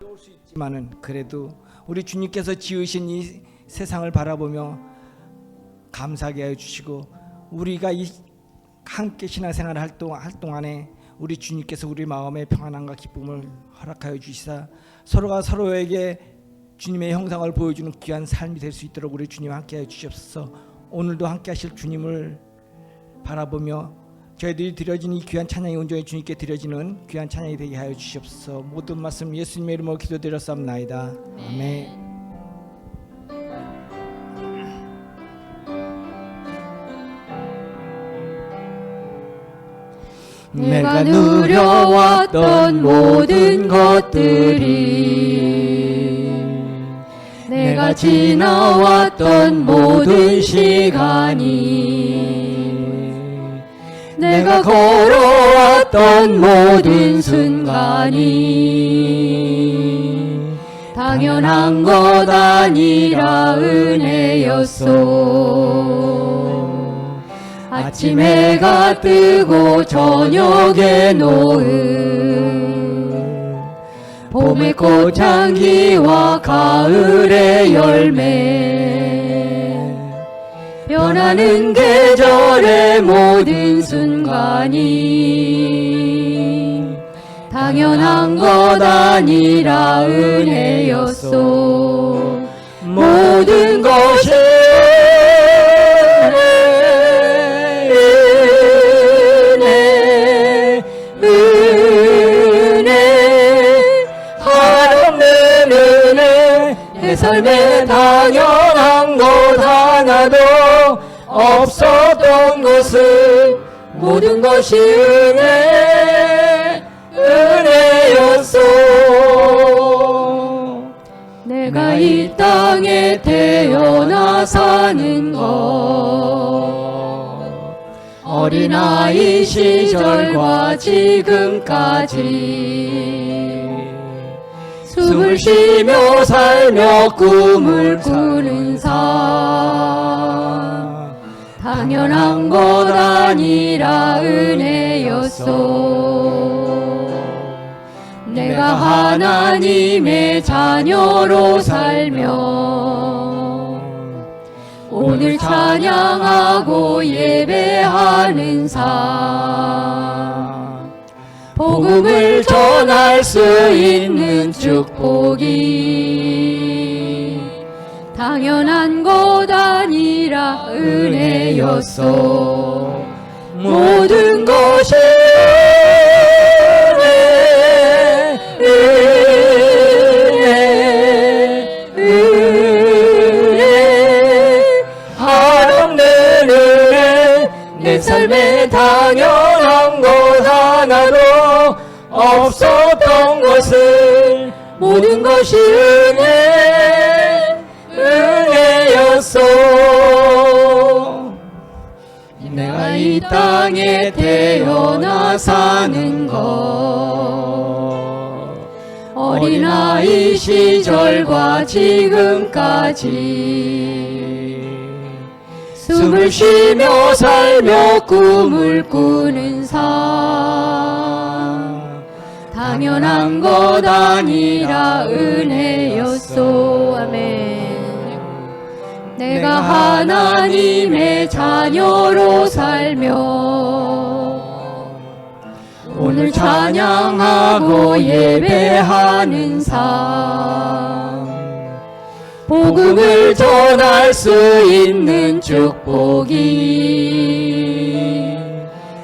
어려울 수 있지만은 그래도 우리 주님께서 지으신 이 세상을 바라보며 감사하게 하여 주시고, 우리가 이 함께 신앙생활을 할 동안에 우리 주님께서 우리 마음에 평안함과 기쁨을 허락하여 주시사 서로가 서로에게 주님의 형상을 보여주는 귀한 삶이 될 수 있도록 우리 주님 함께 하여 주시옵소서. 오늘도 함께 하실 주님을 바라보며 저희들이 드려진 이 귀한 찬양이 온전히 주님께 드려지는 귀한 찬양이 되게 하여 주시옵소서. 모든 말씀 예수님의 이름으로 기도드렸사옵나이다. 아멘. 내가 누려왔던 모든 것들이, 내가 지나왔던 모든 시간이, 내가 걸어왔던 모든 순간이 당연한 것 아니라 은혜였소. 아침 해가 뜨고 저녁에 노을, 봄의 꽃향기와 가을의 열매, 변하는 계절의 모든 순간이 당연한 것 아니라 은혜였소. 모든 것이 내 삶에 당연한 것 하나도 없었던 것은 모든 것이 은혜였소. 내가 이 땅에 태어나 사는 것, 어린아이 시절과 지금까지 숨을 쉬며 살며 꿈을 꾸는 삶, 당연한 것 아니라 은혜였소. 내가 하나님의 자녀로 살며 오늘 찬양하고 예배하는 삶, 복음을 전할 수 있는 축복이 당연한 것 아니라 은혜였소. 모든 것이 은혜, 한없는 은혜. 내 삶에 당연한 것 하나도 없었던 것은 모든 것이 은혜였소. 내가 이 땅에 태어나 사는 것, 어린아이 시절과 지금까지 숨을 쉬며 살며 꿈을 꾸는 삶, 당연한 것 아니라 은혜였소. 아멘. 내가 하나님의 자녀로 살며 오늘 찬양하고 예배하는 삶, 복음을 전할 수 있는 축복이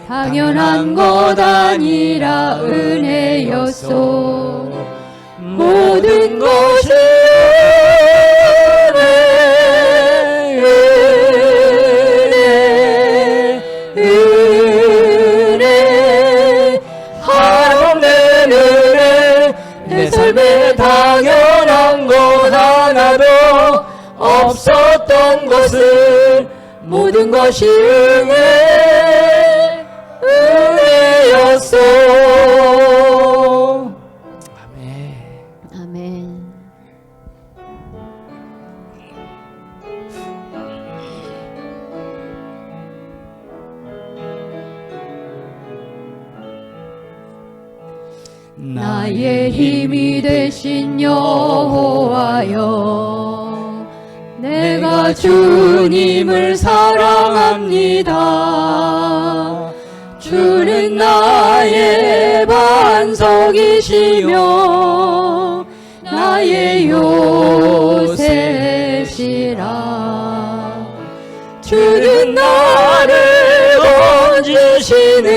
당연한 것 아니라 은혜였소. 모든 것이 은혜, 한없는 은혜. 내 삶에 당연한 것 하나도 없었던 것은 모든 것이 은혜였소. 아멘. 아멘. 나의 힘이 되신 여호와여, 내가 주님을 사랑합니다. 주는 나의 반석이시며 나의 요새시라. 주는 나를 건지시는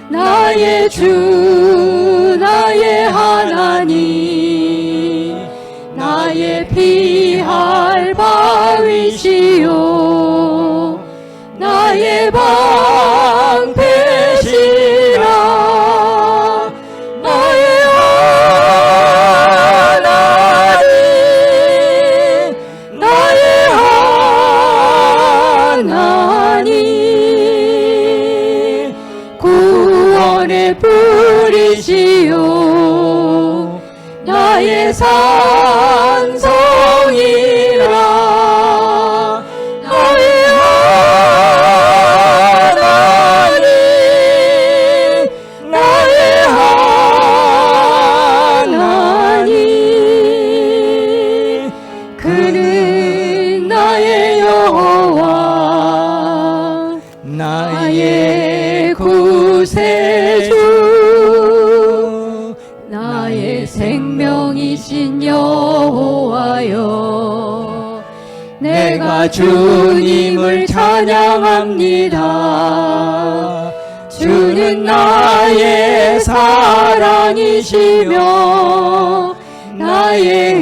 나의 주, 나의 하나님, 나의 피할 바위시요 나의 방패시라. 나의 하나님, 나의 하나님, 구원의 뿌리시요 나의 산성이라. 나의 하나님, 나의 하나님, 그는 나의 여호와, 나의 구세주, 나의 생명이신 여호와여, 내가 주님을 찬양합니다. 주는 나의 사랑이시며 나의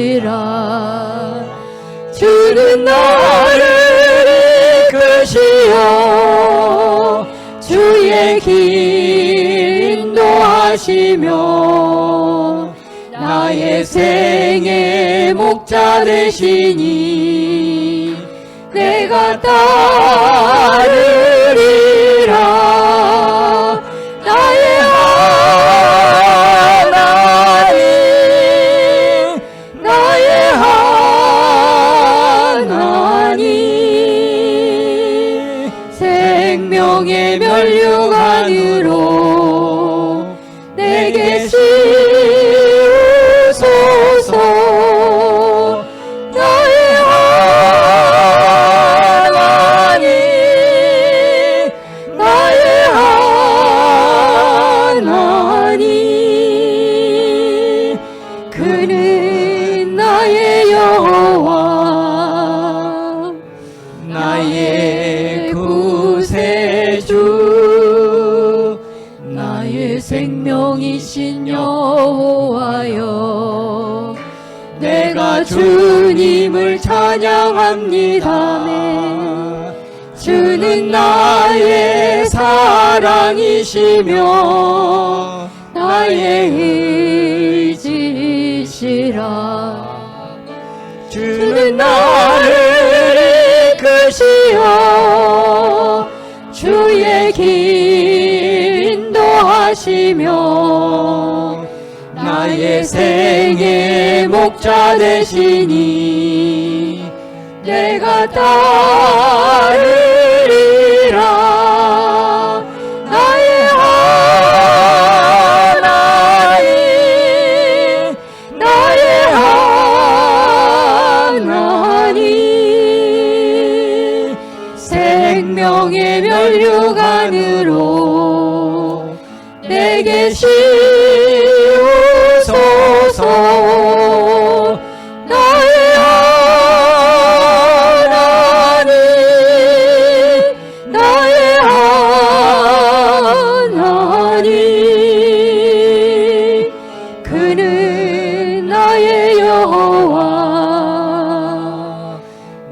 의지시라. 주는 나를 이끄시어 주의 길 인도하시며 나의 생의 목자 되시니 내가 따르리라. 나의 하나님, 나의 하나님, 생명의 면류관으로 내게 씌우소서. 나의 하나님, 나의 하나님, 그는 나의 여호와, 나의 구세주, 나의 생명이신 여호와여, 내가 주님을 찬양합니다. 주는 나의 사랑이시며 나의 의지시라. 주는 나를 이끄시어 주의 길 인도하시며 나의 생의 목자 되시니 내가 따르리라. 나의 하나님, 나의 하나님, 생명의 면류관으로 내게 씌우소서. 나의 하나님, 나의 하나님, 그는 나의 여호와,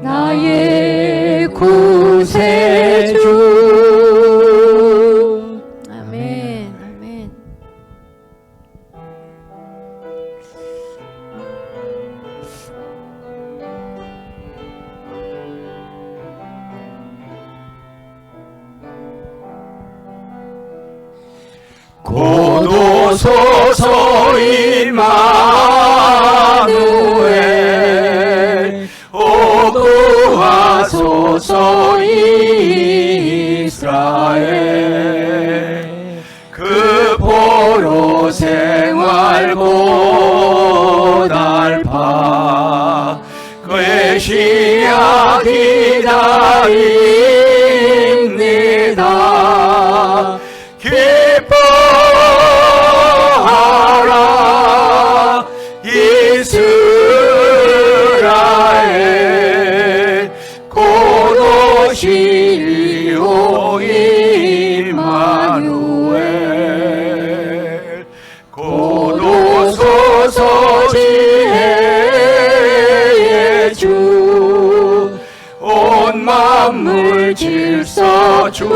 나의 구세주. 아멘. 아멘. 고도소서 임마누엘, 오구하소서 이스라엘. 주 생활 고달파 그의 시야 기다립니다. 기뻐하라 이스라엘 고도시오 임마누엘 고도소서 지혜의 주 온 만물 질서 주시고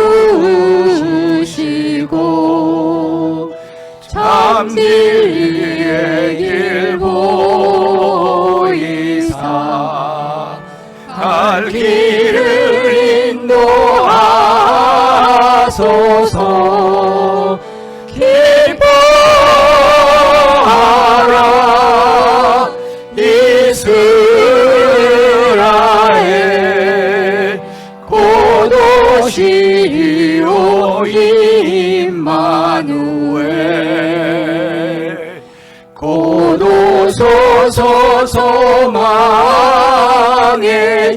참 진리의 길 보이사 갈 길을 인도하소서. 기뻐하라 이스라엘 고도시오 임마누엘 고도소서 소망의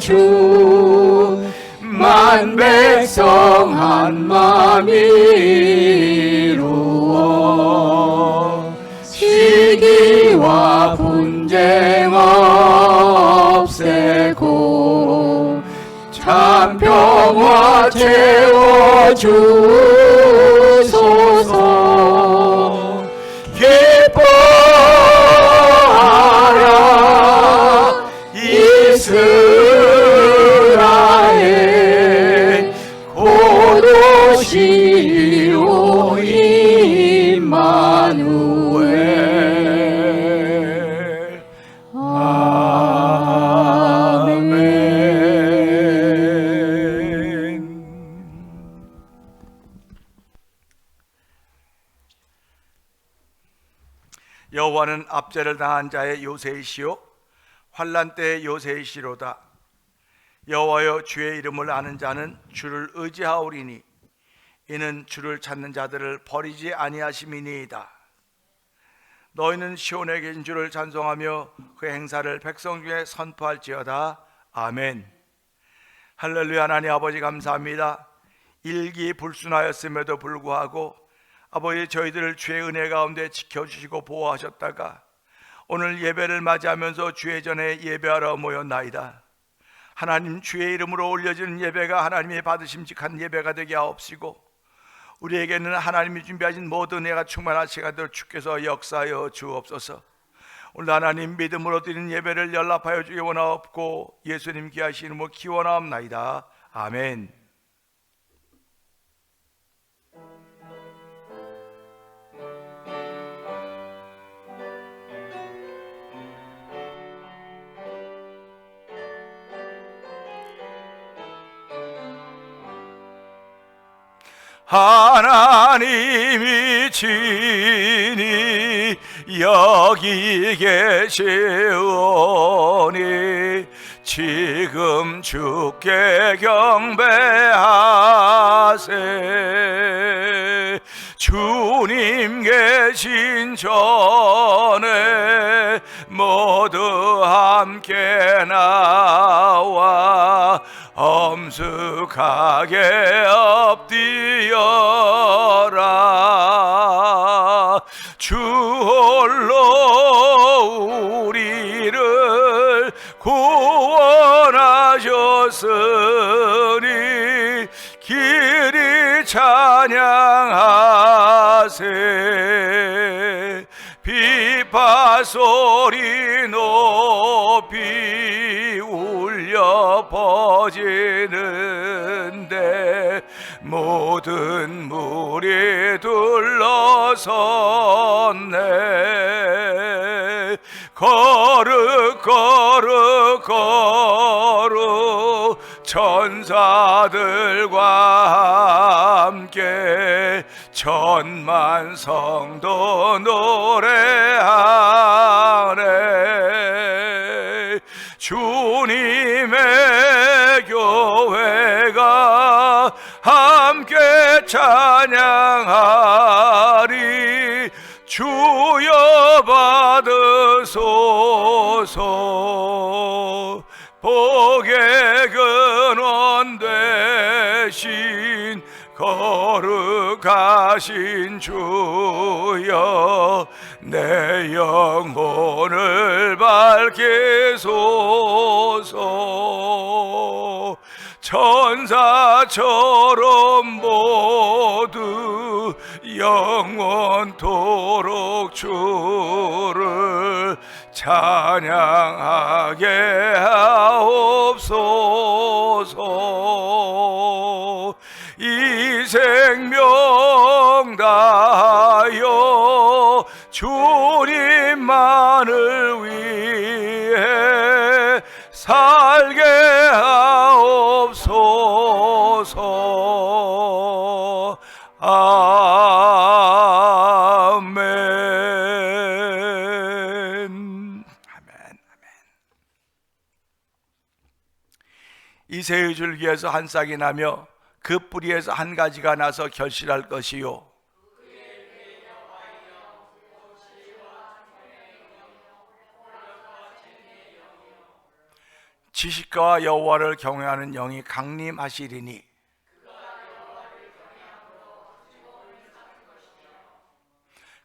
주 만백성 한마음 이루어 시기와 분쟁 없애고 참 평화 채워주소서. 기뻐하라 이스라엘 고도시오 임마누엘. 아멘. 여호와는 압제를 당한 자의 요새이시요 환난 때의 요새이시로다. 여호와여 주의 이름을 아는 자는 주를 의지하오리니 이는 주를 찾는 자들을 버리지 아니하심이니이다. 너희는 시온에 계신 주를 찬송하며 그 행사를 백성 중에 선포할지어다. 아멘. 할렐루야. 하나님 아버지 감사합니다. 일기불순하였음에도 불구하고 아버지 저희들을 주의 은혜 가운데 지켜주시고 보호하셨다가 오늘 예배를 맞이하면서 주의 전에 예배하러 모였나이다. 하나님 주의 이름으로 올려지는 예배가 하나님의 받으심직한 예배가 되게 하옵시고 우리에게는 하나님이 준비하신 모든 은혜가 충만한 시간들 주께서 역사하여 주옵소서. 오늘 하나님 믿음으로 드리는 예배를 연락하여 주기 원하옵고 예수님 귀하신 이름으로 기원하옵나이다. 아멘. 하나님이 친히 여기 계시오니 지금 주께 경배하세. 주님 계신 전에 모두 함께 나와 엄숙하게 엎드려라. 주 홀로 우리를 구원하셨으니 길이 찬양하세. 비파 소리 높이 울려 퍼지는데 모든 물이 둘러섰네. 거룩 거룩 거룩 천사들과 함께 천만 성도 노래하네. 주님의 교회가 함께 찬양하리. 주여 받으소서. 복의 근원 되신 거룩하신 주여, 내 영혼을 밝히소서. 천사처럼 모두 영원토록 주를 찬양하게 하옵소서. 이 생명 다하여 주님만을 위해 살게 하옵소서. 아멘. 이새의 줄기에서 한 싹이 나며 그 뿌리에서 한 가지가 나서 결실할 것이요, 지식과 여호와를 경외하는 영이 강림하시리니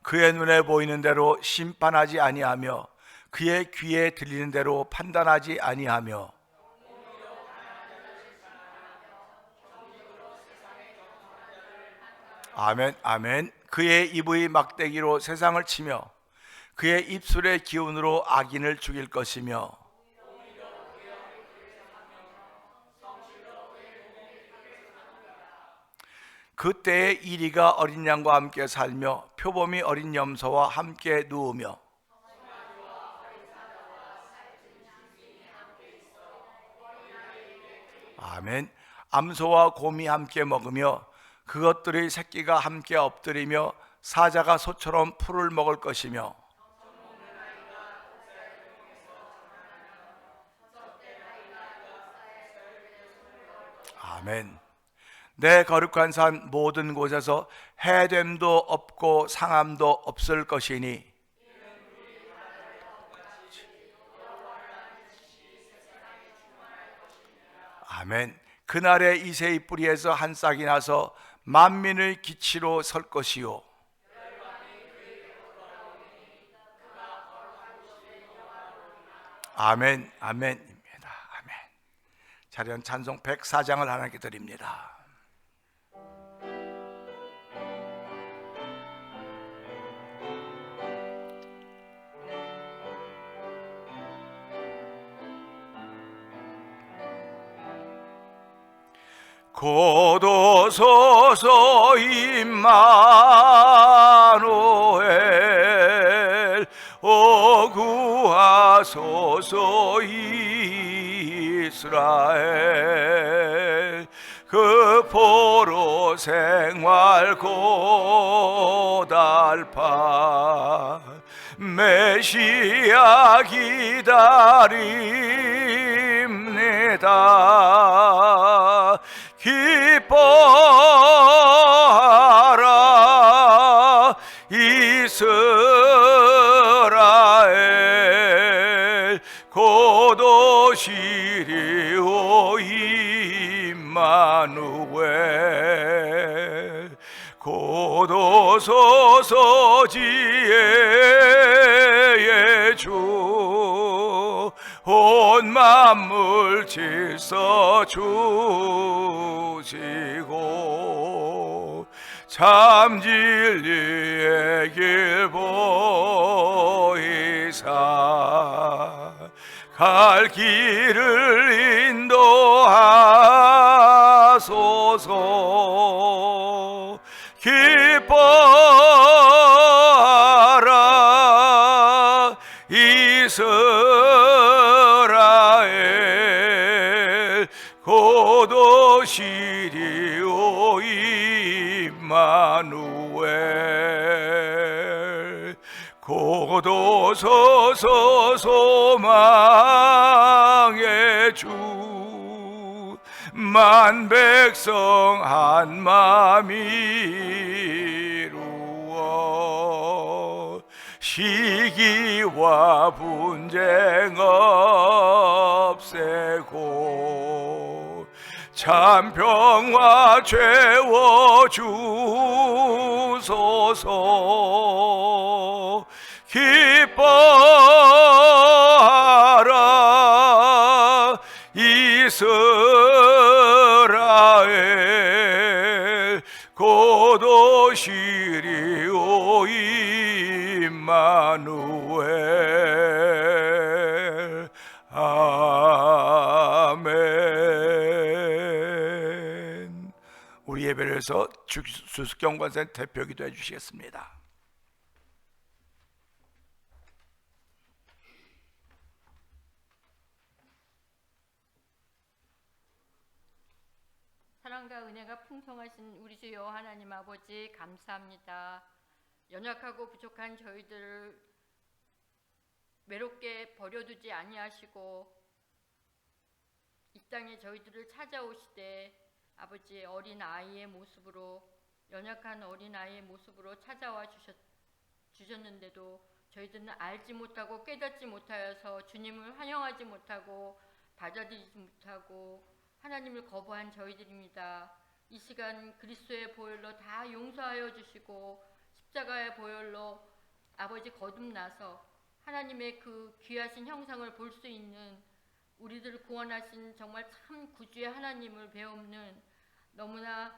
그의 눈에 보이는 대로 심판하지 아니하며 그의 귀에 들리는 대로 판단하지 아니하며 아멘, 아멘. 그의 입의 막대기로 세상을 치며 그의 입술의 기운으로 악인을 죽일 것이며 그때에 이리가 어린 양과 함께 살며 표범이 어린 염소와 함께 누우며 아멘. 암소와 곰이 함께 먹으며 그것들의 새끼가 함께 엎드리며 사자가 소처럼 풀을 먹을 것이며 아멘. 내 거룩한 산 모든 곳에서 해됨도 없고 상함도 없을 것이니 아멘. 그날에 이새의 뿌리에서 한 싹이 나서 만민의 기치로 설 것이요, 아멘, 아멘입니다. 아멘. 자리한 찬송 104장을 하나님께 드립니다. 고도소서 임마누엘, 오 구하소서 이스라엘. 그 포로 생활 고달파 메시아 기다립니다. 기뻐하라 이스라엘, 고도시리오 임마누엘. 고도소서 지혜의 주, 온 만물 질서 주시고 참 진리의 길 보이사 갈 길을 인도하소서. 기뻐하라 이스라엘, 고도시리오 임마누엘. 고도소서 소망의 주, 만 백성 한 마음 이루어 시기와 분쟁 없애고 참 평화 채워 주소서. 기뻐하라 이스라엘, 고도시리오 임마누엘. 아멘. 우리 예배를 해서 주수경 권사님 대표 기도해 주시겠습니다. 사랑과 은혜가 풍성하신 우리 주 여호와 하나님 아버지, 감사합니다. 연약하고 부족한 저희들을 외롭게 버려두지 아니하시고 이 땅에 저희들을 찾아오시되 아버지, 어린 아이의 모습으로, 연약한 어린 아이의 모습으로 찾아와 주셨는데도 저희들은 알지 못하고 깨닫지 못하여서 주님을 환영하지 못하고 받아들이지 못하고 하나님을 거부한 저희들입니다. 이 시간 그리스도의 보혈로 다 용서하여 주시고 십자가의 보혈로 아버지 거듭나서 하나님의 그 귀하신 형상을 볼 수 있는, 우리들을 구원하신 정말 참 구주의 하나님을 배우는, 너무나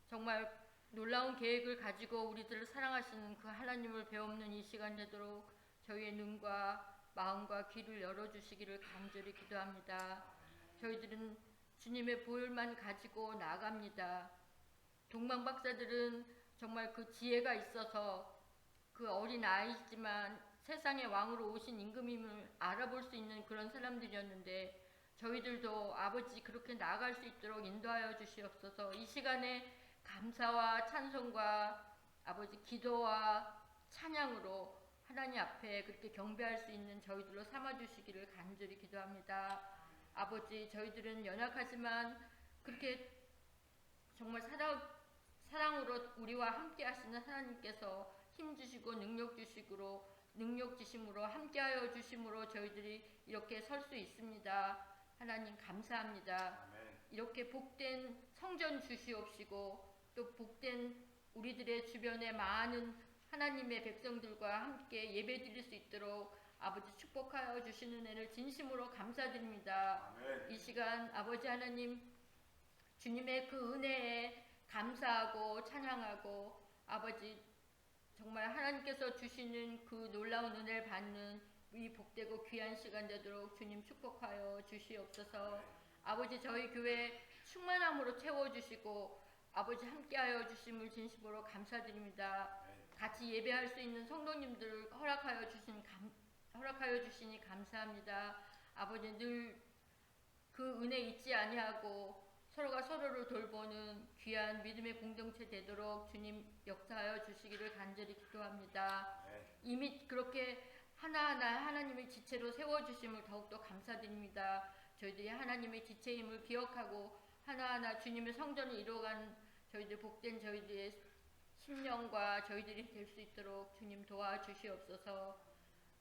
정말 놀라운 계획을 가지고 우리들을 사랑하시는 그 하나님을 배우는 이 시간 되도록 저희의 눈과 마음과 귀를 열어주시기를 간절히 기도합니다. 저희들은 주님의 보혈만 가지고 나아갑니다. 동방박사들은 정말 그 지혜가 있어서 그 어린 아이지만 세상의 왕으로 오신 임금임을 알아볼 수 있는 그런 사람들이었는데, 저희들도 아버지 그렇게 나아갈 수 있도록 인도하여 주시옵소서. 이 시간에 감사와 찬송과 아버지 기도와 찬양으로 하나님 앞에 그렇게 경배할 수 있는 저희들로 삼아주시기를 간절히 기도합니다. 아버지, 저희들은 연약하지만 그렇게 정말 사랑으로 우리와 함께 하시는 하나님께서 힘주시고 능력 주심으로 함께하여 주심으로 저희들이 이렇게 설 수 있습니다. 하나님 감사합니다. 이렇게 복된 성전 주시옵시고 또 복된 우리들의 주변에 많은 하나님의 백성들과 함께 예배드릴 수 있도록 아버지 축복하여 주시는 은혜를 진심으로 감사드립니다. 이 시간 아버지 하나님, 주님의 그 은혜에 감사하고 찬양하고 아버지 정말 하나님께서 주시는 그 놀라운 은혜를 받는 이 복되고 귀한 시간 되도록 주님 축복하여 주시옵소서. 아버지, 저희 교회 충만함으로 채워주시고 아버지 함께하여 주심을 진심으로 감사드립니다. 같이 예배할 수 있는 성도님들 허락하여 주시니 감사합니다. 아버지, 늘 그 은혜 잊지 아니하고 서로가 서로를 돌보는 귀한 믿음의 공동체 되도록 주님 역사하여 주시기를 간절히 기도합니다. 이미 그렇게 하나하나 하나님의 지체로 세워주심을 더욱더 감사드립니다. 저희들이 하나님의 지체임을 기억하고 하나하나 주님의 성전을 이루어가는 저희들 복된 저희들의 심령과 저희들이 될 수 있도록 주님 도와주시옵소서.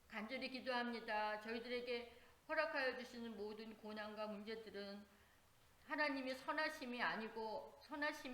간절히 기도합니다. 저희들에게 허락하여 주시는 모든 고난과 문제들은 하나님이 선하심이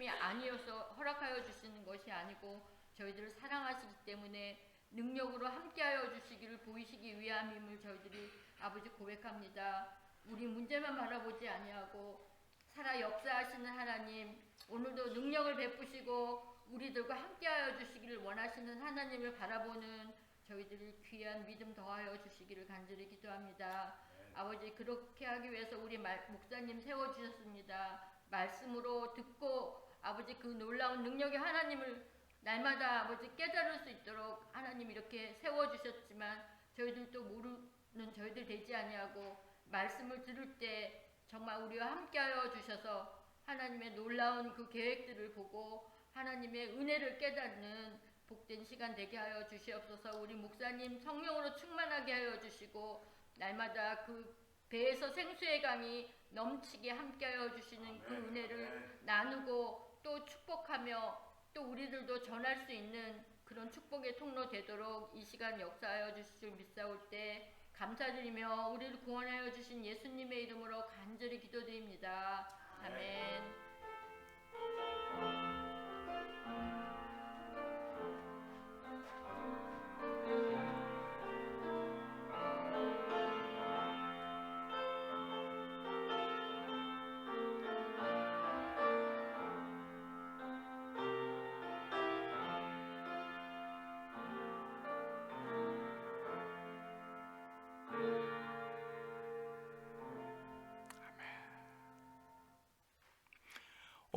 아니어서 허락하여 주시는 것이 아니고 저희들을 사랑하시기 때문에 능력으로 함께하여 주시기를 보이시기 위함임을 저희들이 아버지 고백합니다. 우리 문제만 바라보지 아니하고 살아 역사하시는 하나님, 오늘도 능력을 베푸시고 우리들과 함께하여 주시기를 원하시는 하나님을 바라보는 저희들이 귀한 믿음 더하여 주시기를 간절히 기도합니다. 아버지, 그렇게 하기 위해서 우리 목사님 세워주셨습니다. 말씀으로 듣고 아버지 그 놀라운 능력의 하나님을 날마다 아버지 깨달을 수 있도록 하나님 이렇게 세워주셨지만 저희들도 모르는 저희들 되지 아니하고 말씀을 들을 때 정말 우리와 함께하여 주셔서 하나님의 놀라운 그 계획들을 보고 하나님의 은혜를 깨닫는 복된 시간 되게 하여 주시옵소서. 우리 목사님 성령으로 충만하게 하여 주시고 날마다 그 배에서 생수의 강이 넘치게 함께하여 주시는 그 은혜를 나누고 또 축복하며 또 우리들도 전할 수 있는 그런 축복의 통로 되도록 이 시간 역사하여 주실 줄 믿사올 때 감사드리며 우리를 구원하여 주신 예수님의 이름으로 간절히 기도드립니다. 아멘.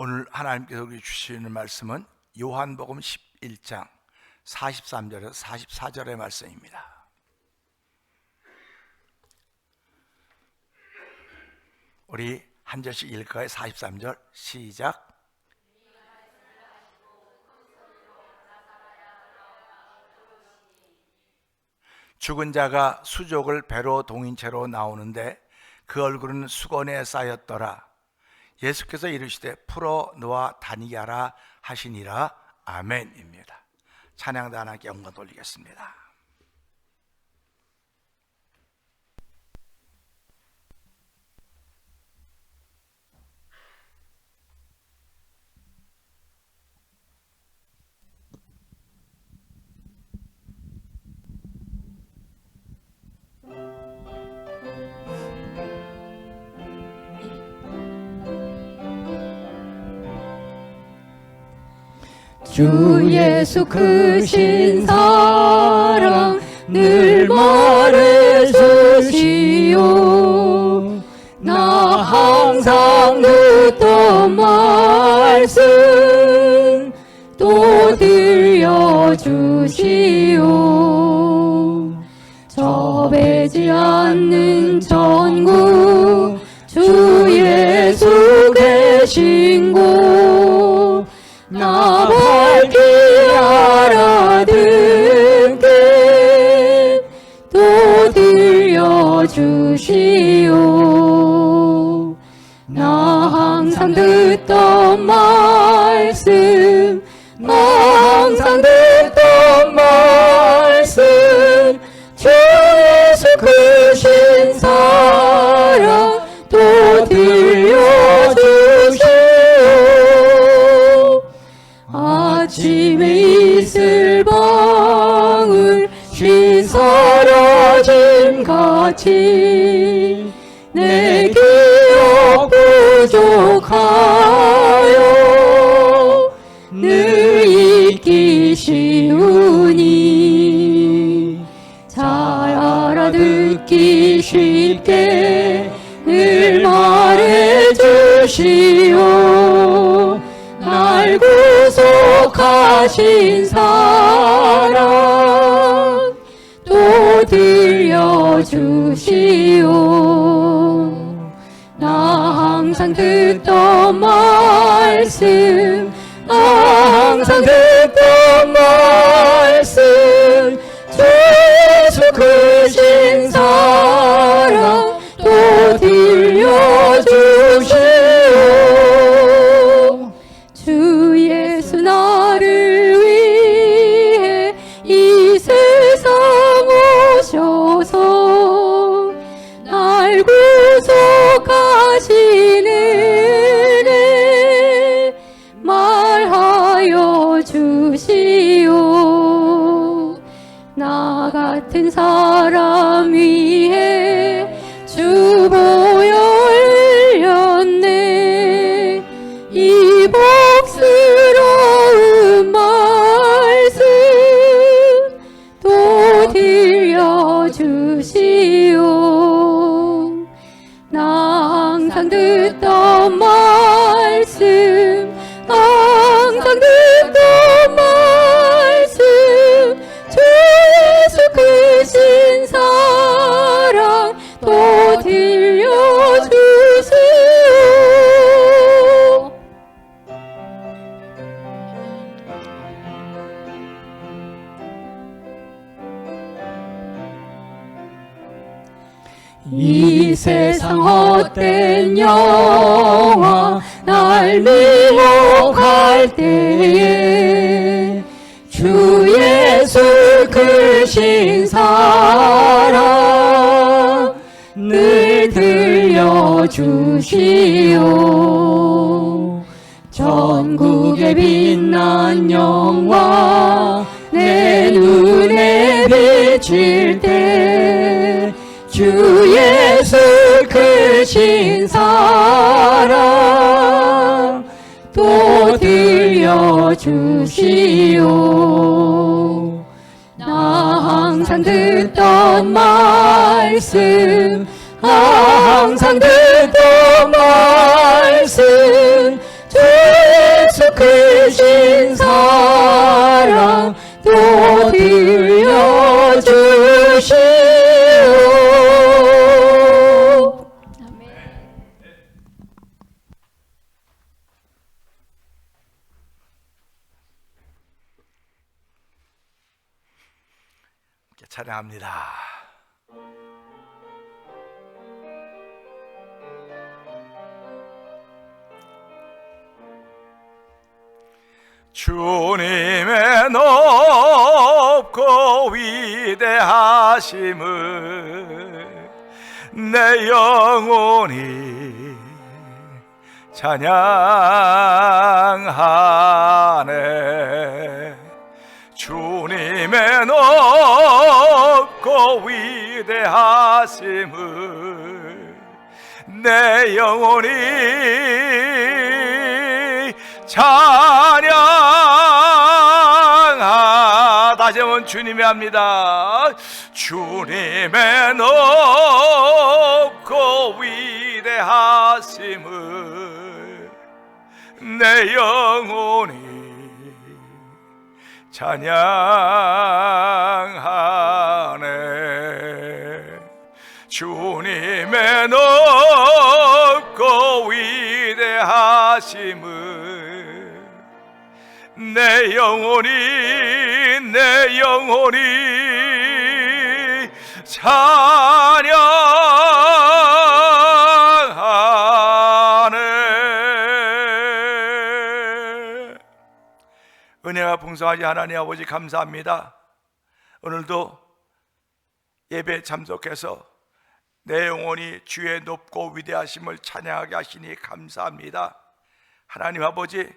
오늘 하나님께서 우리 주시는 말씀은 요한복음 11장 43절에서 44절의 말씀입니다. 우리 한 절씩 읽을까요? 43절 시작. 죽은 자가 수족을 배로 동인 채로 나오는데 그 얼굴은 수건에 쌓였더라. 예수께서 이르시되 풀어 놓아 다니게 하라 하시니라. 아멘입니다. 찬양도 하나님께 영광 돌리겠습니다. 주 예수 크신 사랑 늘 말해주시오. 나 항상 듣던 말씀 또 들려주시오. 접애지 않는 천국 주 예수 계신 곳 나 밝히 알아듣게 또 들려주시오. 나 항상 듣던 말씀 나 항상 듣던 말씀 주 예수 크신 사랑 또 들려주시오. 아침에 이슬 방울 쉰 사라짐 같이 내 기억 부족하여 늘 잊기 쉬우니 잘 알아듣기 쉽게 늘 말해주시오. 날 구속하신 사랑 또 들려주시오. 나 항상 듣던 말씀 나 항상 듣던 말씀 주 예수 크신 사랑 또 들려주시오. 주 예수 나를 위해 이 세상 오셔서 날 구속하신 은혜 말하여 주시오. 나 같은 사람 위해 주 보혈 흘렸네. 이 복스러운 말씀 또 들려주시오. 나 항상 듣던 말씀 나 항상 듣던 말씀 주 예수 크신 사랑 또 들려주시오. 이 세상 헛된 영화 날 미혹할 때에 주의 크신 사랑 늘 들려주시오. 전국에 빛난 영광 내 눈에 비칠 때 주 예수 크신 사랑 또 들려주시오. 나 항상 듣던 말씀, 항상 듣던 말씀, 주 예수 크신 사랑 또 들려주시오. 찬양합니다. 주님의 높고 위대하심을 내 영혼이 찬양하네. 주님의 높고 위대하심을 내 영혼이 찬양하. 다시 한번 주님의 합니다. 주님의 높고 위대하심을 내 영혼이 찬양하네. 주님의 높고 위대하심을 내 영혼이 찬양하네. 은혜가 풍성하신 하나님 아버지 감사합니다. 오늘도 예배에 참석해서 내 영혼이 주의 높고 위대하심을 찬양하게 하시니 감사합니다. 하나님 아버지,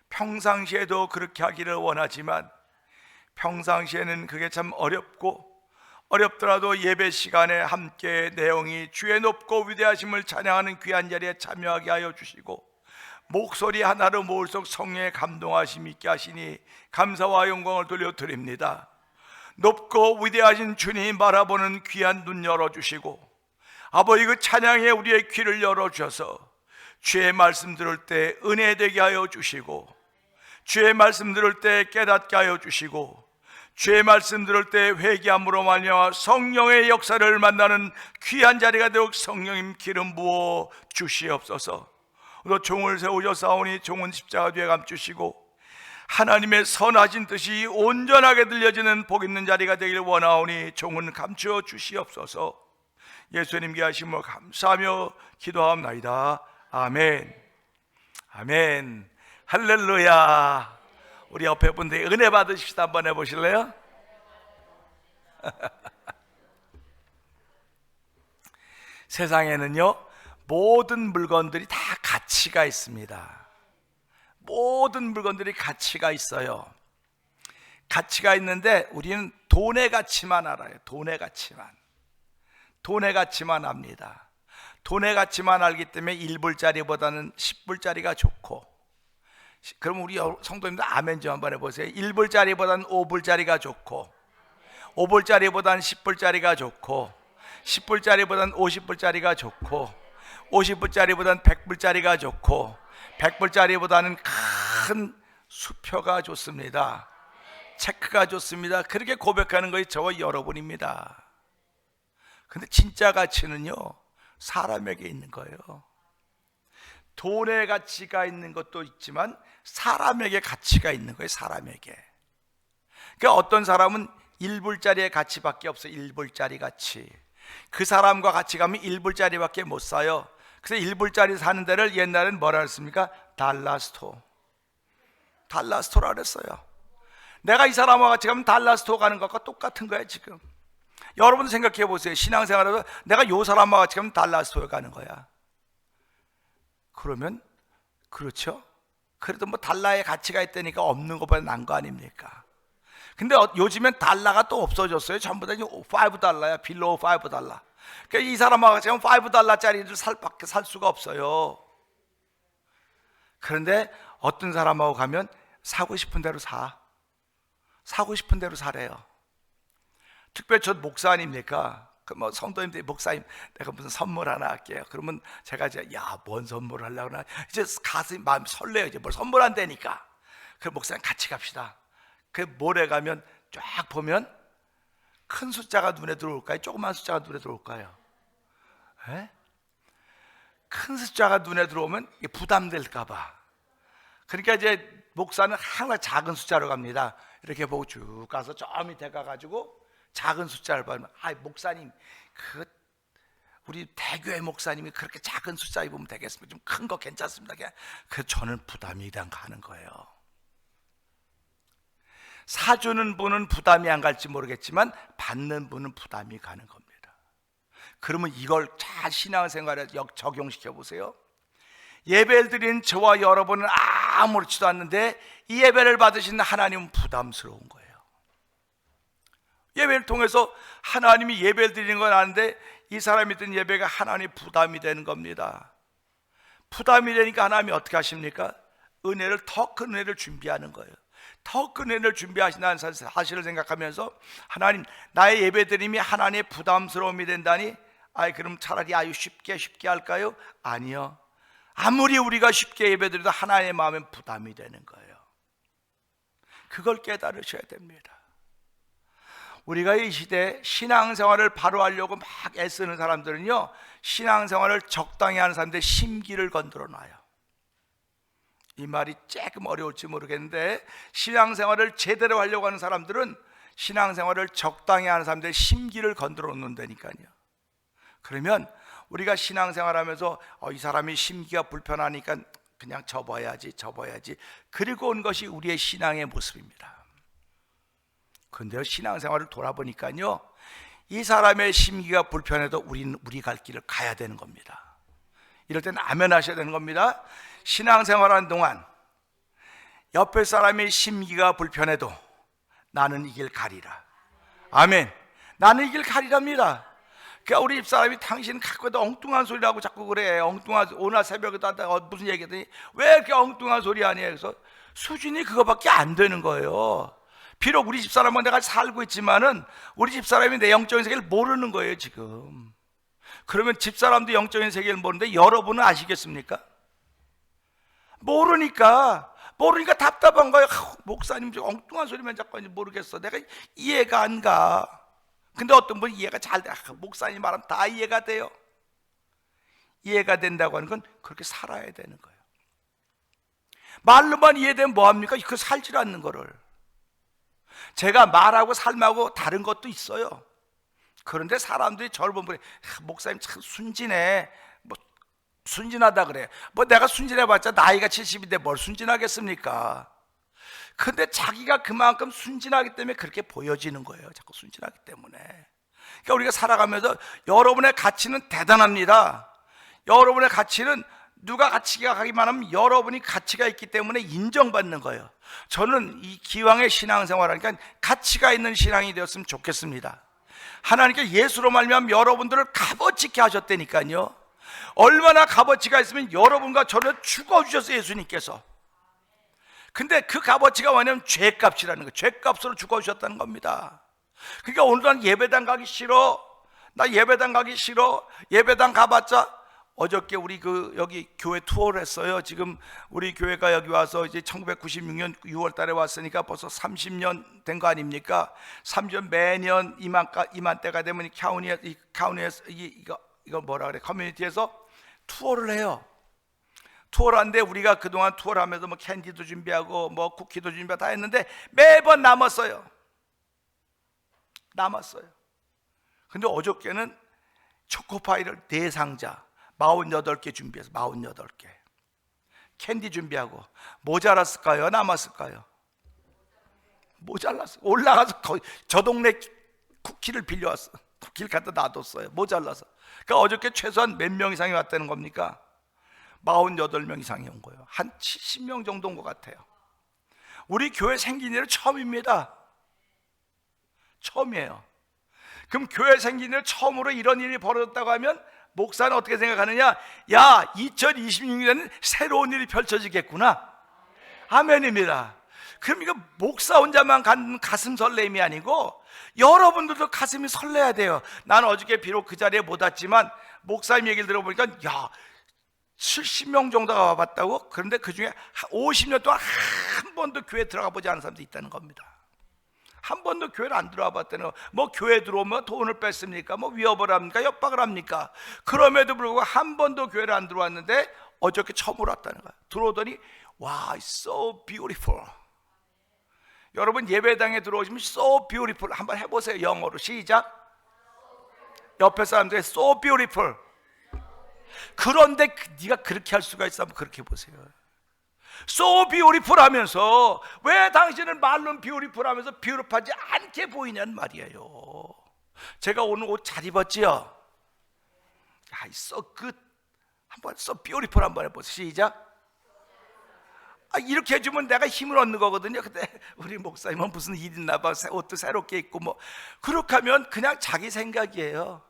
평상시에도 그렇게 하기를 원하지만 평상시에는 그게 참 어렵더라도 예배 시간에 함께 내용이 주의 높고 위대하심을 찬양하는 귀한 자리에 참여하게 하여 주시고 목소리 하나로 모을수록 성령의 감동하심이 있게 하시니 감사와 영광을 돌려드립니다. 높고 위대하신 주님 바라보는 귀한 눈 열어주시고 아버지 그 찬양에 우리의 귀를 열어주셔서 주의 말씀 들을 때 은혜 되게 하여 주시고 주의 말씀 들을 때 깨닫게 하여 주시고 주의 말씀 들을 때 회개함으로 말미암아 성령의 역사를 만나는 귀한 자리가 되어 성령님 기름 부어 주시옵소서. 또 종을 세우셨사오니 종은 십자가 뒤에 감추시고 하나님의 선하신 뜻이 온전하게 들려지는 복 있는 자리가 되길 원하오니 종은 감추어 주시옵소서. 예수님께 하심을 감사하며 기도하옵나이다. 아멘. 아멘. 할렐루야. 우리 옆에 분들 은혜 받으십시다. 한번 해보실래요? 세상에는요 모든 물건들이 다 가치가 있습니다. 모든 물건들이 가치가 있어요. 가치가 있는데 우리는 돈의 가치만 알아요. 돈의 가치만 압니다. 돈의 가치만 알기 때문에 1불짜리보다는 10불짜리가 좋고, 그럼 우리 성도님들 아멘 좀 한번 해보세요. 1불짜리보다는 5불짜리가 좋고 5불짜리보다는 10불짜리가 좋고 10불짜리보다는 50불짜리가 좋고 50불짜리보다는 100불짜리가 좋고 100불짜리보다는 큰 수표가 좋습니다. 체크가 좋습니다. 그렇게 고백하는 것이 저와 여러분입니다. 근데 진짜 가치는요 사람에게 있는 거예요. 돈의 가치가 있는 것도 있지만 사람에게 가치가 있는 거예요. 사람에게. 그러니까 어떤 사람은 1불짜리의 가치밖에 없어요. 1불짜리 가치. 그 사람과 같이 가면 1불짜리밖에 못 사요. 그래서 1불짜리 사는 데를 옛날엔 뭐라 했습니까? 달라스토라 그랬어요. 내가 이 사람과 같이 가면 달라스 스토어 가는 것과 똑같은 거야 지금. 여러분도 생각해 보세요. 신앙생활에서 내가 요 사람과 같이 가면 달라스 스토어 가는 거야. 그러면 그렇죠? 그래도 뭐 달러의 가치가 있다니까 없는 것보다 나은 거 아닙니까? 근데 요즘엔 달러가 또 없어졌어요. 전부 다 $5야. 빌로우 $5. 그러니까 이 사람하고 같이 가면 $5짜리를 밖에 살 수가 없어요. 그런데 어떤 사람하고 가면 사고 싶은 대로 사고 싶은 대로 사래요. 특별히 저 목사 아닙니까? 뭐 성도님들, 목사님, 내가 무슨 선물 하나 할게요. 그러면 제가 이제 뭔 선물 하려고 하나, 이제 가슴이 마음 설레요. 이제 뭘 선물한다니까. 그 목사님 같이 갑시다. 그 몰에 가면 쫙 보면 큰 숫자가 눈에 들어올까요? 조그만 숫자가 눈에 들어올까요? 에? 큰 숫자가 눈에 들어오면 부담될까봐. 그러니까 이제 목사는 항상 작은 숫자로 갑니다. 이렇게 보고 쭉 가서 저 밑에 가가지고 작은 숫자를 보면, 목사님, 우리 대교회 목사님이 그렇게 작은 숫자 입으면 되겠습니까? 좀 큰 거 괜찮습니다. 그 저는 부담이 가는 거예요. 사주는 분은 부담이 안 갈지 모르겠지만 받는 분은 부담이 가는 겁니다. 그러면 이걸 잘 신앙생활에 적용시켜 보세요. 예배를 드린 저와 여러분은 아무렇지도 않는데 이 예배를 받으신 하나님은 부담스러운 거예요. 예배를 통해서 하나님이 예배를 드리는 건 아는데 이 사람이 드린 예배가 하나님의 부담이 되는 겁니다. 부담이 되니까 하나님이 어떻게 하십니까? 은혜를, 더 큰 은혜를 준비하는 거예요. 더 큰 은혜를 준비하신다는 사실을 생각하면서 하나님, 나의 예배 드림이 하나님의 부담스러움이 된다니, 그럼 차라리 쉽게 할까요? 아니요. 아무리 우리가 쉽게 예배 드려도 하나님의 마음엔 부담이 되는 거예요. 그걸 깨달으셔야 됩니다. 우리가 이 시대에 신앙생활을 바로 하려고 막 애쓰는 사람들은요, 신앙생활을 적당히 하는 사람들의 심기를 건드려 놔요. 이 말이 조금 어려울지 모르겠는데, 신앙생활을 제대로 하려고 하는 사람들은 신앙생활을 적당히 하는 사람들의 심기를 건드려 놓는다니까요. 그러면 우리가 신앙생활하면서 이 사람이 심기가 불편하니까 그냥 접어야지 그리고 온 것이 우리의 신앙의 모습입니다. 그런데 신앙생활을 돌아보니까요, 이 사람의 심기가 불편해도 우리는 우리 갈 길을 가야 되는 겁니다. 이럴 때는 아멘 하셔야 되는 겁니다. 신앙생활하는 동안 옆에 사람의 심기가 불편해도 나는 이 길 가리라. 아멘. 나는 이 길 가리랍니다. 그러니까 우리 집사람이 당신 갖고도 엉뚱한 소리라고 자꾸 그래. 오늘 새벽에도 무슨 얘기했더니 왜 이렇게 엉뚱한 소리 하냐. 그래서 수준이 그거밖에 안 되는 거예요. 비록 우리 집사람과 내가 살고 있지만은 우리 집사람이 내 영적인 세계를 모르는 거예요 지금. 그러면 집사람도 영적인 세계를 모르는데 여러분은 아시겠습니까? 모르니까 답답한 거예요. 목사님 저 엉뚱한 소리만 자꾸 하는지 모르겠어. 내가 이해가 안 가. 근데 어떤 분은 이해가 잘 돼. 목사님 말하면 다 이해가 돼요. 이해가 된다고 하는 건 그렇게 살아야 되는 거예요. 말로만 이해되면 뭐합니까? 그 살질 않는 거를. 제가 말하고 삶하고 다른 것도 있어요. 그런데 사람들이 저를 보면 목사님 참 순진해. 순진하다 그래. 내가 순진해봤자 나이가 70인데 뭘 순진하겠습니까? 근데 자기가 그만큼 순진하기 때문에 그렇게 보여지는 거예요. 자꾸 순진하기 때문에. 그러니까 우리가 살아가면서 여러분의 가치는 대단합니다. 여러분의 가치는 누가 가치가 가기만 하면 여러분이 가치가 있기 때문에 인정받는 거예요. 저는 이 기왕의 신앙생활 하니까 가치가 있는 신앙이 되었으면 좋겠습니다. 하나님께 예수로 말미암아 여러분들을 값어치게 하셨다니까요. 얼마나 값어치가 있으면 여러분과 저를 죽어주셨어요, 예수님께서. 근데 그 값어치가 뭐냐면 죄값이라는 거예요. 죄값으로 죽어주셨다는 겁니다. 그러니까 오늘 난 예배당 가기 싫어. 나 예배당 가기 싫어. 예배당 가봤자 어저께 우리 여기 교회 투어를 했어요. 지금 우리 교회가 여기 와서 이제 1996년 6월 달에 왔으니까 벌써 30년 된 거 아닙니까? 30년 매년 이맘때가 되면 카운티에서 이거 뭐라 그래? 커뮤니티에서 투어를 해요. 투어를 하는데 우리가 그동안 투어를 하면서 뭐 캔디도 준비하고 뭐 쿠키도 준비하고 다 했는데 매번 남았어요. 근데 어저께는 초코파이를 4상자 48개 준비해서 48개 캔디 준비하고 모자랐을까요? 남았을까요? 모자랐어. 올라가서 저 동네 쿠키를 빌려왔어. 쿠키를 갖다 놔뒀어요. 모자라서. 그러니까 어저께 최소한 몇 명 이상이 왔다는 겁니까? 48명 이상이 온 거예요. 한 70명 정도 온 것 같아요. 우리 교회 생긴 일은 처음입니다. 처음이에요. 그럼 교회 생긴 일 처음으로 이런 일이 벌어졌다고 하면 목사는 어떻게 생각하느냐? 야, 2026년에는 새로운 일이 펼쳐지겠구나. 아멘입니다. 그럼 이거 목사 혼자만 가슴 설렘이 아니고 여러분들도 가슴이 설레야 돼요. 나는 어저께 비록 그 자리에 못 왔지만 목사님 얘기를 들어보니까 야, 70명 정도가 와봤다고? 그런데 그 중에 50년 동안 한 번도 교회 들어가 보지 않은 사람도 있다는 겁니다. 한 번도 교회를 안 들어와 봤다는 거. 뭐 교회 들어오면 돈을 뺐습니까? 뭐 위협을 합니까? 협박을 합니까? 그럼에도 불구하고 한 번도 교회를 안 들어왔는데 어저께 처음으로 왔다는 거야. 들어오더니 와, so beautiful. 여러분 예배당에 들어오시면 so beautiful 한번 해보세요. 영어로 시작. 옆에 사람들 so beautiful. 그런데 네가 그렇게 할 수가 있어? 한번 그렇게 보세요. so beautiful 하면서 왜 당신은 말로는 beautiful 하면서 beautif하지 않게 보이냐는 말이에요. 제가 오늘 옷 잘 입었지요? so good. 한번 so beautiful 한번 해보세요. 시작. 이렇게 해주면 내가 힘을 얻는 거거든요. 근데 우리 목사님은 무슨 일 있나 봐. 옷도 새롭게 입고 뭐 그렇게 하면 그냥 자기 생각이에요.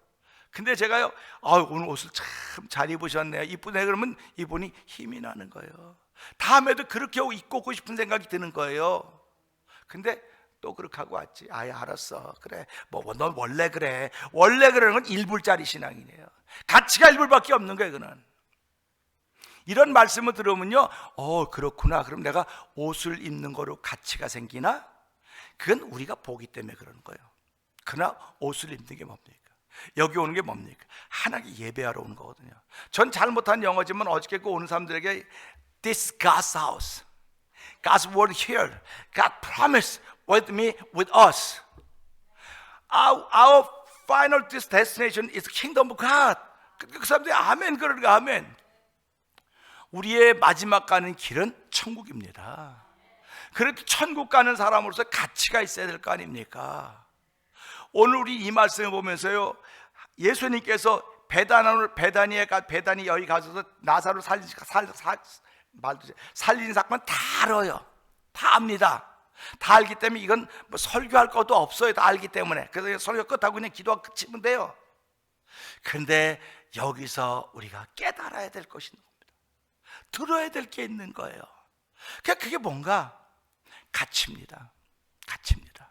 근데 제가요, 오늘 옷을 참 잘 입으셨네요. 이쁘네. 그러면 이분이 힘이 나는 거예요. 다음에도 그렇게 입고 오고 싶은 생각이 드는 거예요. 근데 또 그렇게 하고 왔지. 알았어. 그래. 넌 원래 그래. 원래 그러는 건 1불짜리 신앙이네요. 가치가 1불밖에 없는 거예요, 그는. 이런 말씀을 들으면요, 그렇구나. 그럼 내가 옷을 입는 거로 가치가 생기나? 그건 우리가 보기 때문에 그러는 거예요. 그러나 옷을 입는 게 뭡니까? 여기 오는 게 뭡니까? 하나님께 예배하러 오는 거거든요. 전 잘못한 영어지만 어저께 그 오는 사람들에게 This God's house, God's word here, God promised with me, with us. Our final destination is kingdom of God. 그 사람들이 아멘 그러니까 아멘. 우리의 마지막 가는 길은 천국입니다. 그래도 천국 가는 사람으로서 가치가 있어야 될 거 아닙니까? 오늘 우리 이 말씀을 보면서요, 예수님께서 베다니 여기 가셔서 나사로 살린 사건 다 알아요. 다 압니다. 다 알기 때문에 이건 뭐 설교할 것도 없어요. 다 알기 때문에. 그래서 설교 끝하고 그냥 기도하고 끝이면 돼요. 근데 여기서 우리가 깨달아야 될 것이 있는 겁니다. 들어야 될 게 있는 거예요. 그게 뭔가? 가치입니다. 가치입니다.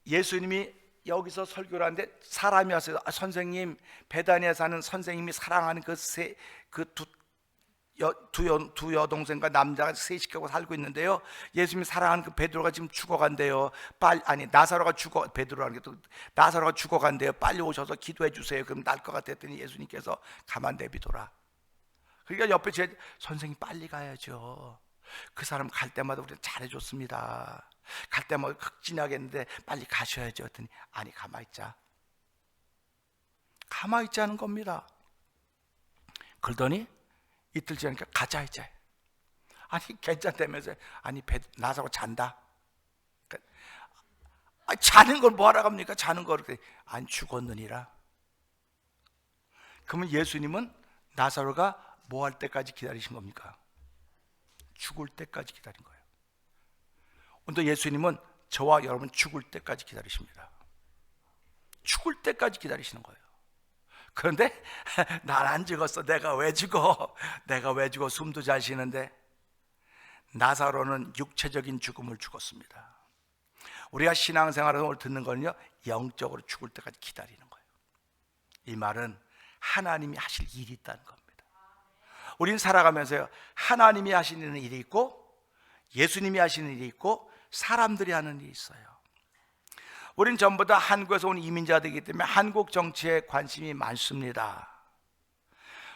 예수님이 여기서 설교를 하는데 사람이 왔어요. 선생님, 베다니에 사는 선생님이 사랑하는 두 여동생과 남자가 세 식구가 살고 있는데요. 예수님이 사랑하는 그 베드로가 지금 죽어간대요. 나사로가 죽어간대요. 빨리 오셔서 기도해 주세요. 그럼 날 것 같았더니 예수님께서 가만 내비둬라. 그러니까 옆에 선생님 빨리 가야죠. 그 사람 갈 때마다 우리가 잘해줬습니다. 갈 때마다 극진하겠는데 빨리 가셔야죠. 했더니 아니 가만히 있자. 가만히 있자는 겁니다. 그러더니 이틀 지나니까 가자 이제. 아니 괜찮다면서. 아니 나사로 잔다. 그러니까, 자는 걸 뭐하러 갑니까? 자는 걸. 안 죽었느니라. 그러면 예수님은 나사로가 뭐 할 때까지 기다리신 겁니까? 죽을 때까지 기다린 거예요. 오늘도 예수님은 저와 여러분 죽을 때까지 기다리십니다. 죽을 때까지 기다리시는 거예요. 그런데 난 안 죽었어. 내가 왜 죽어? 내가 왜 죽어? 숨도 잘 쉬는데. 나사로는 육체적인 죽음을 죽었습니다. 우리가 신앙생활에서 오늘 듣는 거는요, 영적으로 죽을 때까지 기다리는 거예요. 이 말은 하나님이 하실 일이 있다는 겁니다. 우린 살아가면서요, 하나님이 하시는 일이 있고 예수님이 하시는 일이 있고 사람들이 하는 일이 있어요. 우린 전부 다 한국에서 온 이민자들이기 때문에 한국 정치에 관심이 많습니다.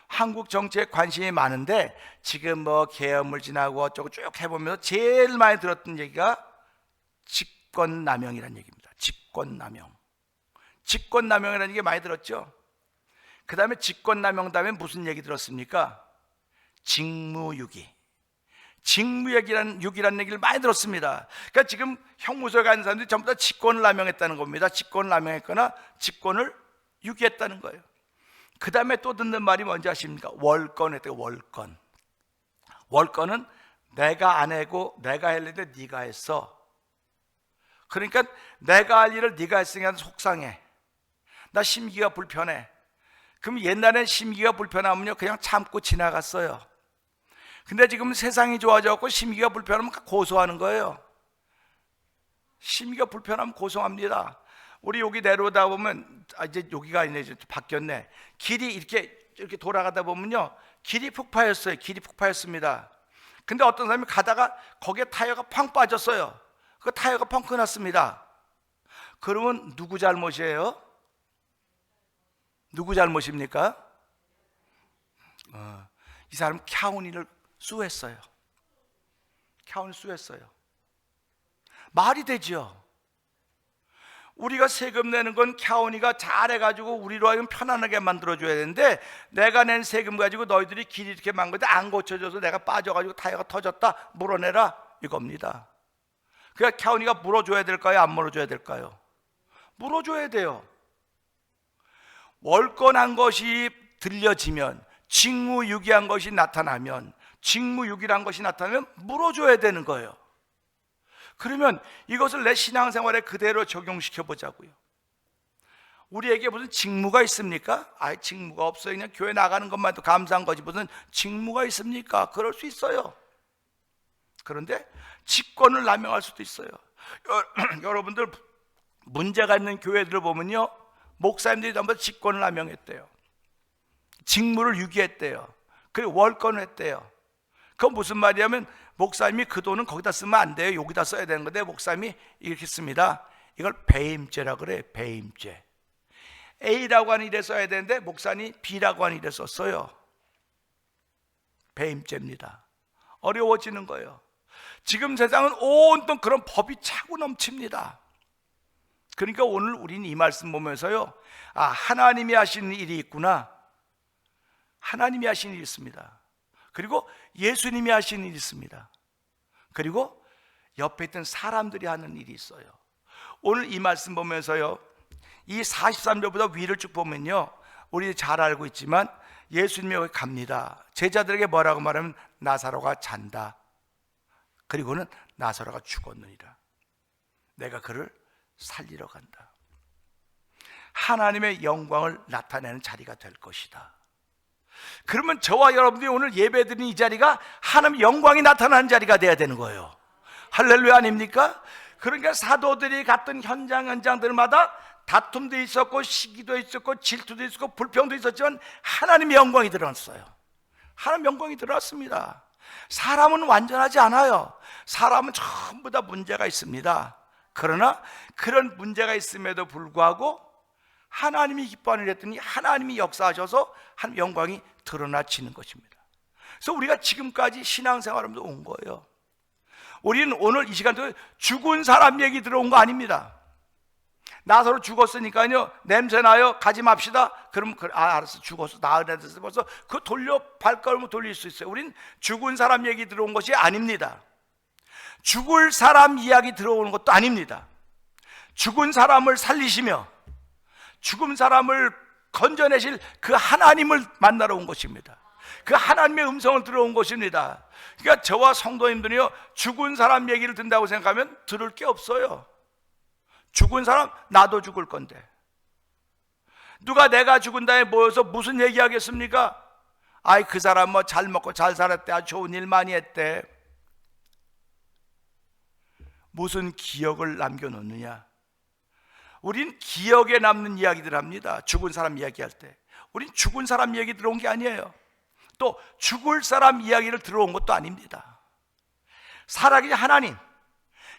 한국 정치에 관심이 많은데 지금 뭐 계엄을 지나고 어쩌고 쭉 해보면서 제일 많이 들었던 얘기가 직권남용이라는 얘기입니다. 직권남용. 직권남용이라는 얘기 많이 들었죠. 그 다음에 직권남용 다음에 무슨 얘기 들었습니까? 직무유기. 직무유기라는 얘기를 많이 들었습니다. 그러니까 지금 형무소에 가는 사람들이 전부 다 직권을 남용했다는 겁니다. 직권을 남용했거나 직권을 유기했다는 거예요. 그 다음에 또 듣는 말이 뭔지 아십니까? 월권했대요. 월권. 월권은 내가 안 하고 내가 했는데 네가 했어. 그러니까 내가 할 일을 네가 했으니까 속상해. 나 심기가 불편해. 그럼 옛날엔 심기가 불편하면요 그냥 참고 지나갔어요. 근데 지금 세상이 좋아져갖고 심기가 불편하면 고소하는 거예요. 심기가 불편하면 고소합니다. 우리 여기 내려오다 보면 이제 여기가 아니네, 이제 바뀌었네. 길이 이렇게 돌아가다 보면요 길이 푹 파였어요. 길이 푹 파였습니다. 근데 어떤 사람이 가다가 거기에 타이어가 펑 빠졌어요. 그 타이어가 펑크 났습니다. 그러면 누구 잘못이에요? 누구 잘못입니까? 이 사람 캬운이를 수했어요. 캬운을 수했어요. 말이 되죠. 우리가 세금 내는 건 캬운이가 잘해가지고 우리로 하여금 편안하게 만들어줘야 되는데 내가 낸 세금 가지고 너희들이 길이 이렇게 망가졌는데 안 고쳐져서 내가 빠져가지고 타이어가 터졌다, 물어내라, 이겁니다. 그러니까 캬운이가 물어줘야 될까요? 안 물어줘야 될까요? 물어줘야 돼요. 월권한 것이 들려지면, 직무유기한 것이 나타나면, 직무유기란 것이 나타나면 물어줘야 되는 거예요. 그러면 이것을 내 신앙생활에 그대로 적용시켜 보자고요. 우리에게 무슨 직무가 있습니까? 직무가 없어요. 그냥 교회 나가는 것만 해도 감사한 거지 무슨 직무가 있습니까? 그럴 수 있어요. 그런데 직권을 남용할 수도 있어요. 여러분들 문제가 있는 교회들을 보면요 목사님들이 전부 직권을 남용했대요. 직무를 유기했대요. 그리고 월권을 했대요. 그건 무슨 말이냐면 목사님이 그 돈은 거기다 쓰면 안 돼요. 여기다 써야 되는 건데 목사님이 이렇게 씁니다. 이걸 배임죄라 그래요. 배임죄. A라고 하는 일에 써야 되는데 목사님이 B라고 하는 일에 썼어요. 배임죄입니다. 어려워지는 거예요. 지금 세상은 온통 그런 법이 차고 넘칩니다. 그러니까 오늘 우리는 이 말씀 보면서요 하나님이 하시는 일이 있구나. 하나님이 하시는 일이 있습니다. 그리고 예수님이 하시는 일이 있습니다. 그리고 옆에 있던 사람들이 하는 일이 있어요. 오늘 이 말씀 보면서요 이 43절보다 위를 쭉 보면요 우리 잘 알고 있지만 예수님이 여기 갑니다. 제자들에게 뭐라고 말하면 나사로가 잔다. 그리고는 나사로가 죽었느니라. 내가 그를 살리러 간다. 하나님의 영광을 나타내는 자리가 될 것이다. 그러면 저와 여러분들이 오늘 예배드리는 이 자리가 하나님의 영광이 나타나는 자리가 돼야 되는 거예요. 할렐루야 아닙니까? 그러니까 사도들이 갔던 현장들마다 다툼도 있었고 시기도 있었고 질투도 있었고 불평도 있었지만 하나님의 영광이 드러났어요. 하나님의 영광이 드러났습니다. 사람은 완전하지 않아요. 사람은 전부 다 문제가 있습니다. 그러나 그런 문제가 있음에도 불구하고 하나님이 기뻐하는 일 했더니 하나님이 역사하셔서 하나님의 영광이 드러나지는 것입니다. 그래서 우리가 지금까지 신앙생활하면서 온 거예요. 우리는 오늘 이 시간도 죽은 사람 얘기 들어온 거 아닙니다. 나사로 죽었으니까요 냄새나요 가지 맙시다. 그럼 알았어 죽었어 나은 애들 벌써 그 발걸음을 돌릴 수 있어요. 우린 죽은 사람 얘기 들어온 것이 아닙니다. 죽을 사람 이야기 들어오는 것도 아닙니다. 죽은 사람을 살리시며 죽은 사람을 건져내실 그 하나님을 만나러 온 것입니다. 그 하나님의 음성을 들어온 것입니다. 그러니까 저와 성도님들이요 죽은 사람 얘기를 듣는다고 생각하면 들을 게 없어요. 죽은 사람 나도 죽을 건데 누가 내가 죽은다에 모여서 무슨 얘기하겠습니까? 그 사람 뭐 잘 먹고 잘 살았대, 아주 좋은 일 많이 했대. 무슨 기억을 남겨놓느냐? 우린 기억에 남는 이야기들 합니다. 죽은 사람 이야기할 때 우린 죽은 사람 이야기 들어온 게 아니에요. 또 죽을 사람 이야기를 들어온 것도 아닙니다. 살아계신 하나님,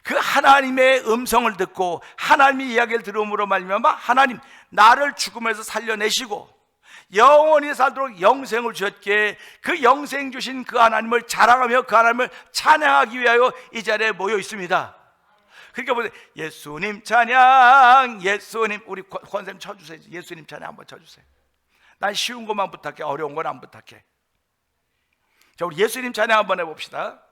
그 하나님의 음성을 듣고 하나님의 이야기를 들음으로 말미암아 하나님 나를 죽음에서 살려내시고 영원히 살도록 영생을 주셨기에 그 영생 주신 그 하나님을 자랑하며 그 하나님을 찬양하기 위하여 이 자리에 모여 있습니다. 그러니까 보세요. 예수님 찬양, 예수님, 우리 권쌤 쳐주세요. 예수님 찬양 한번 쳐주세요. 난 쉬운 것만 부탁해. 어려운 건 안 부탁해. 자, 우리 예수님 찬양 한번 해봅시다.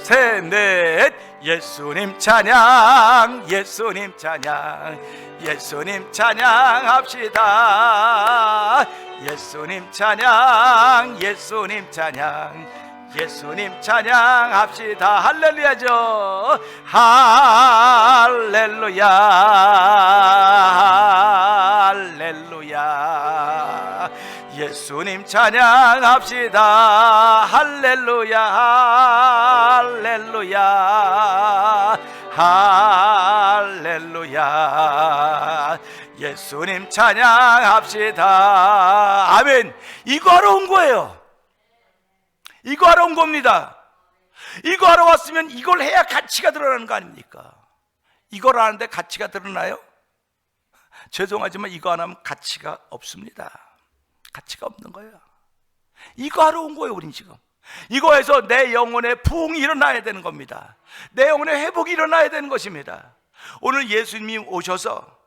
셋, 넷. 예수님 찬양, 예수님 찬양, 예수님 찬양합시다. 예수님 찬양, 예수님 찬양, 예수님 찬양합시다. 할렐루야죠. 할렐루야, 할렐루야. 예수님 찬양합시다. 할렐루야, 할렐루야, 할렐루야. 예수님 찬양합시다. 아멘. 이거 하러 온 거예요. 이거 하러 온 겁니다. 이거 하러 왔으면 이걸 해야 가치가 드러나는 거 아닙니까? 이걸 하는데 가치가 드러나요? 죄송하지만 이거 안 하면 가치가 없습니다. 가치가 없는 거예요. 이거 하러 온 거예요. 우린 지금 이거에서 내 영혼의 부흥이 일어나야 되는 겁니다. 내 영혼의 회복이 일어나야 되는 것입니다. 오늘 예수님이 오셔서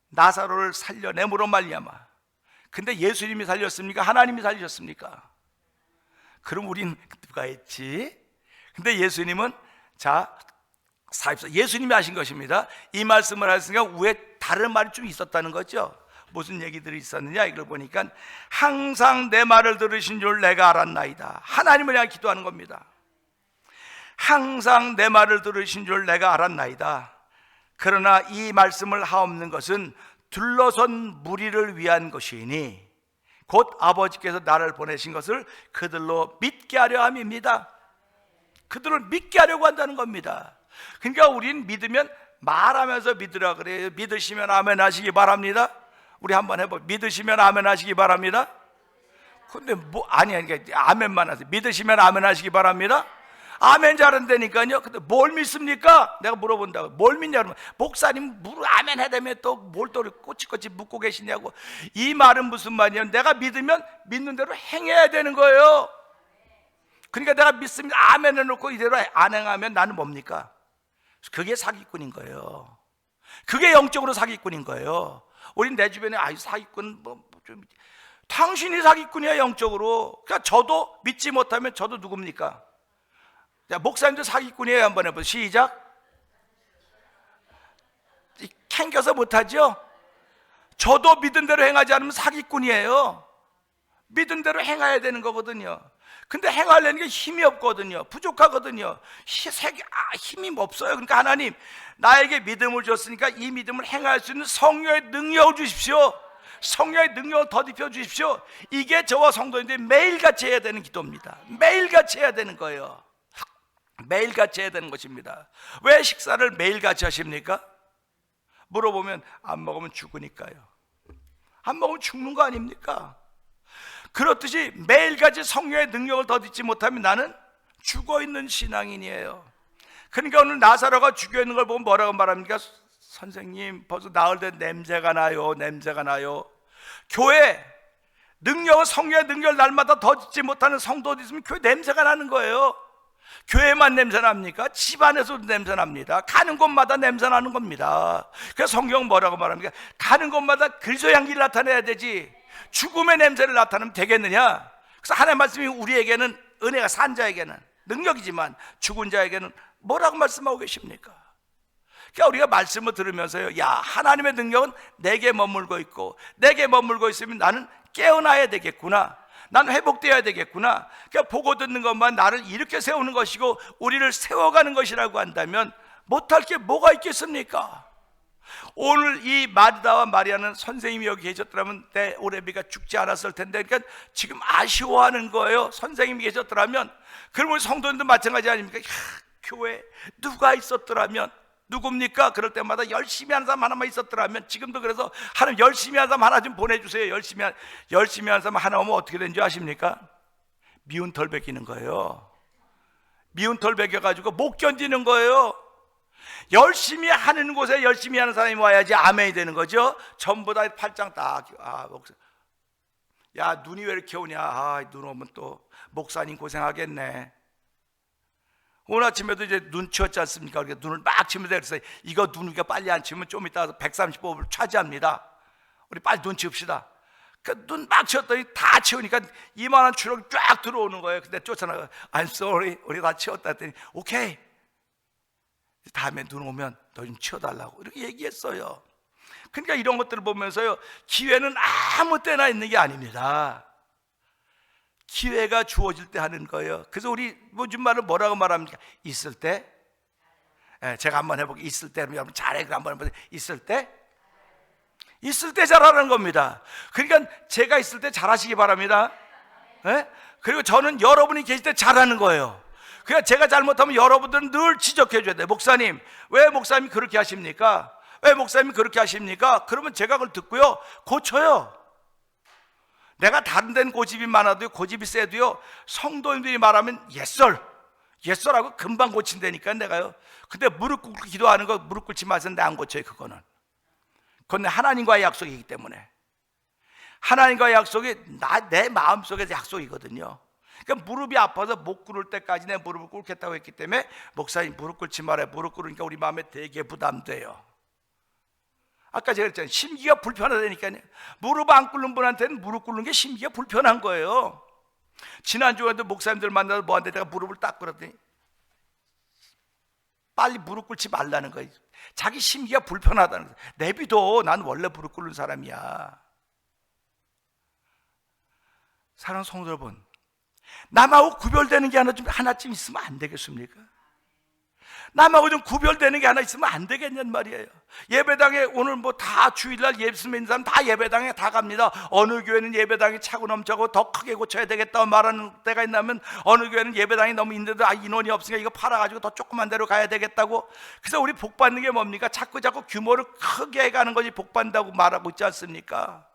나사로를 살려내므로 말미암아. 근데 예수님이 살렸습니까? 하나님이 살리셨습니까? 그럼 우린 누가 했지? 근데 예수님은 예수님이 하신 것입니다. 이 말씀을 하셨으니까 왜 다른 말이 좀 있었다는 거죠? 무슨 얘기들이 있었느냐? 이걸 보니까 항상 내 말을 들으신 줄 내가 알았나이다. 하나님을 향해 기도하는 겁니다. 항상 내 말을 들으신 줄 내가 알았나이다. 그러나 이 말씀을 하옵는 것은 둘러선 무리를 위한 것이니 곧 아버지께서 나를 보내신 것을 그들로 믿게 하려 함입니다. 그들을 믿게 하려고 한다는 겁니다. 그러니까 우린 믿으면 말하면서 믿으라 그래요. 믿으시면 아멘 하시기 바랍니다. 우리 한번 해볼게요. 믿으시면 아멘 하시기 바랍니다. 근데 그러니까 아멘만 하세요. 믿으시면 아멘 하시기 바랍니다. 아멘 잘한다니까요. 근데 뭘 믿습니까? 내가 물어본다고. 뭘 믿냐 그러면 목사님 아멘 해대면 또 뭘 또 꼬치꼬치 묻고 계시냐고. 이 말은 무슨 말이에요? 내가 믿으면 믿는 대로 행해야 되는 거예요. 그러니까 내가 믿습니다 아멘 해놓고 이대로 안 행하면 나는 뭡니까? 그게 사기꾼인 거예요. 그게 영적으로 사기꾼인 거예요. 우린 내 주변에 사기꾼 당신이 사기꾼이야 영적으로. 그러니까 저도 믿지 못하면 저도 누굽니까? 자, 목사님도 사기꾼이에요. 한번 해보세요. 시작. 캥겨서 못하죠? 저도 믿은 대로 행하지 않으면 사기꾼이에요. 믿은 대로 행해야 되는 거거든요. 근데 행하려는 게 힘이 없거든요. 부족하거든요. 힘이 없어요. 그러니까 하나님 나에게 믿음을 줬으니까 이 믿음을 행할 수 있는 성령의 능력을 주십시오. 성령의 능력을 더딥혀 주십시오. 이게 저와 성도인들이 매일같이 해야 되는 기도입니다. 매일같이 해야 되는 거예요. 매일같이 해야 되는 것입니다. 왜 식사를 매일같이 하십니까? 물어보면 안 먹으면 죽으니까요. 안 먹으면 죽는 거 아닙니까? 그렇듯이 매일같이 성령의 능력을 더딛지 못하면 나는 죽어있는 신앙인이에요. 그러니까 오늘 나사로가 죽어있는 걸 보면 뭐라고 말합니까? 선생님 벌써 나을 때 냄새가 나요. 냄새가 나요. 교회 능력은 성령의 능력을 날마다 더딛지 못하는 성도들이 있으면 교회 냄새가 나는 거예요. 교회만 냄새 납니까? 집안에서도 냄새 납니다. 가는 곳마다 냄새 나는 겁니다. 그래서 성경은 뭐라고 말합니까? 가는 곳마다 그리스도 향기를 나타내야 되지 죽음의 냄새를 나타내면 되겠느냐? 그래서 하나님의 말씀이 우리에게는 은혜가 산 자에게는 능력이지만 죽은 자에게는 뭐라고 말씀하고 계십니까? 그러니까 우리가 말씀을 들으면서요, 야, 하나님의 능력은 내게 머물고 있고 내게 머물고 있으면 나는 깨어나야 되겠구나. 난 회복되어야 되겠구나. 그러니까 보고 듣는 것만 나를 이렇게 세우는 것이고 우리를 세워가는 것이라고 한다면 못할 게 뭐가 있겠습니까? 오늘 이 마르다와 마리아는 선생님이 여기 계셨더라면 내 오레비가 죽지 않았을 텐데, 그러니까 지금 아쉬워하는 거예요. 선생님이 계셨더라면. 그러면 성도님도 마찬가지 아닙니까? 교회 누가 있었더라면, 누굽니까? 그럴 때마다 열심히 하는 사람 하나만 있었더라면. 지금도 그래서 하나님 열심히 하는 사람 하나 좀 보내주세요. 열심히 하는 사람 하나 오면 어떻게 되는지 아십니까? 미운 털 베기는 거예요. 미운 털 베겨가지고 못 견디는 거예요. 열심히 하는 곳에 열심히 하는 사람이 와야지 아멘이 되는 거죠. 전부 다 팔짱 딱, 목사, 야, 눈이 왜 이렇게 오냐? 눈 오면 또 목사님 고생하겠네. 오늘 아침에도 이제 눈 치웠지 않습니까? 그러니까 눈을 막 치면서 그래서 이거 눈 우리가 빨리 안 치면 좀 이따 130법을 차지합니다. 우리 빨리 눈 치웁시다. 그 눈 막 치웠더니 다 치우니까 이만한 추럭이 쫙 들어오는 거예요. 근데 쫓아나가 I'm sorry, 우리 다 치웠다 했더니 오케이, 다음에 눈 오면 너 좀 치워달라고 이렇게 얘기했어요. 그러니까 이런 것들을 보면서요, 기회는 아무 때나 있는 게 아닙니다. 기회가 주어질 때 하는 거예요. 그래서 우리 요즘 말을 뭐라고 말합니까? 있을 때. 제가 한번 해볼게요. 있을 때. 여러분 잘해. 한번 해보세요. 있을 때. 있을 때 잘하는 겁니다. 그러니까 제가 있을 때 잘하시기 바랍니다. 그리고 저는 여러분이 계실 때 잘하는 거예요. 그러니까 제가 잘못하면 여러분들은 늘 지적해 줘야 돼요. 목사님, 왜 목사님이 그렇게 하십니까? 왜 목사님이 그렇게 하십니까? 그러면 제가 그걸 듣고요, 고쳐요. 내가 다른 데는 고집이 많아도요, 고집이 세도요, 성도님들이 말하면 예썰하고 금방 고친다니까 내가요. 근데 무릎 꿇고 기도하는 거 무릎 꿇지 마세요. 내 안 고쳐요. 그건 하나님과의 약속이기 때문에. 하나님과의 약속이 내 마음속에서 약속이거든요. 그러니까 무릎이 아파서 못 꿇을 때까지 내 무릎을 꿇겠다고 했기 때문에 목사님 무릎 꿇지 말아요. 무릎 꿇으니까 우리 마음에 되게 부담돼요. 아까 제가 그랬잖아요. 심기가 불편하다니까요. 무릎 안 꿇는 분한테는 무릎 꿇는 게 심기가 불편한 거예요. 지난주에도 목사님들 만나서 뭐한테 내가 무릎을 딱 꿇었더니 빨리 무릎 꿇지 말라는 거예요. 자기 심기가 불편하다는 거예요. 내비둬, 난 원래 무릎 꿇는 사람이야. 사랑하는 성도 여러분, 남하고 구별되는 게 하나쯤 있으면 안 되겠습니까? 남하고 좀 구별되는 게 하나 있으면 안 되겠냔 말이에요. 예배당에 오늘 뭐 다 주일날 예수 믿는 사람 다 예배당에 다 갑니다. 어느 교회는 예배당이 차고 넘쳐고 더 크게 고쳐야 되겠다고 말하는 때가 있나면, 어느 교회는 예배당이 너무 있는데도 인원이 없으니까 이거 팔아가지고 더 조그만 데로 가야 되겠다고. 그래서 우리 복 받는 게 뭡니까? 자꾸 규모를 크게 해가는 것이 복 받는다고 말하고 있지 않습니까?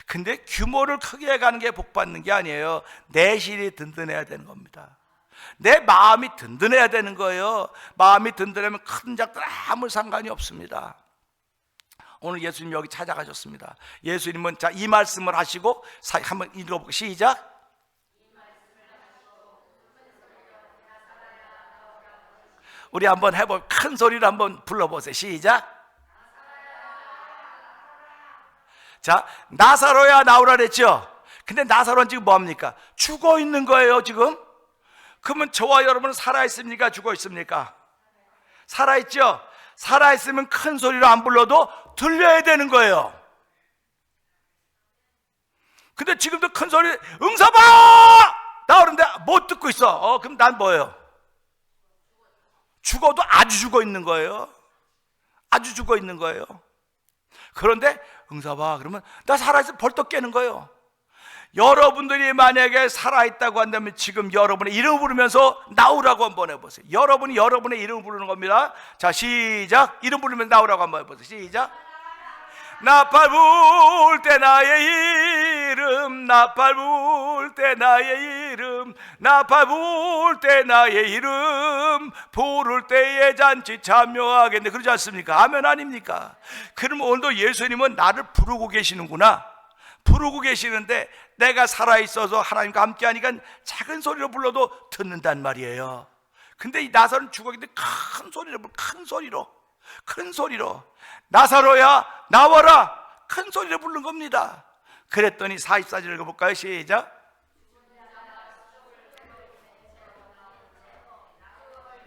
근데 규모를 크게 해가는 게 복 받는 게 아니에요. 내실이 든든해야 되는 겁니다. 내 마음이 든든해야 되는 거예요. 마음이 든든하면 큰 작들 아무 상관이 없습니다. 오늘 예수님 여기 찾아가셨습니다. 예수님은 자, 이 말씀을 하시고 한번 읽어볼게요. 시작. 우리 한번 해볼, 큰 소리로 한번 불러보세요. 시작. 자, 나사로야 나오라 그랬죠. 근데 나사로는 지금 뭐합니까? 죽어 있는 거예요 지금. 그러면 저와 여러분은 살아있습니까? 죽어 있습니까? 살아있죠? 살아있으면 큰 소리로 안 불러도 들려야 되는 거예요. 근데 지금도 큰 소리 응사봐! 나오는데 못 듣고 있어. 그럼 난 뭐예요? 죽어도 아주 죽어 있는 거예요. 아주 죽어 있는 거예요. 그런데 응사봐 그러면 나 살아있으면 벌떡 깨는 거예요. 여러분들이 만약에 살아있다고 한다면 지금 여러분의 이름을 부르면서 나오라고 한번 해보세요. 여러분이 여러분의 이름을 부르는 겁니다. 자, 시작. 이름 부르면서 나오라고 한번 해보세요. 시작. 나팔 불 때 나의 이름, 나팔 불 때 나의 이름, 나팔 불 때 나의 이름, 부를 때에 잔치 참여하겠네. 그러지 않습니까? 아멘 아닙니까? 그럼 오늘도 예수님은 나를 부르고 계시는구나. 부르고 계시는데 내가 살아있어서 하나님과 함께 하니까 작은 소리로 불러도 듣는단 말이에요. 근데 이 나사로는 죽었는데 큰 소리로 나사로야 나와라, 큰 소리로 부른 겁니다. 그랬더니 44절 읽어볼까요? 시작.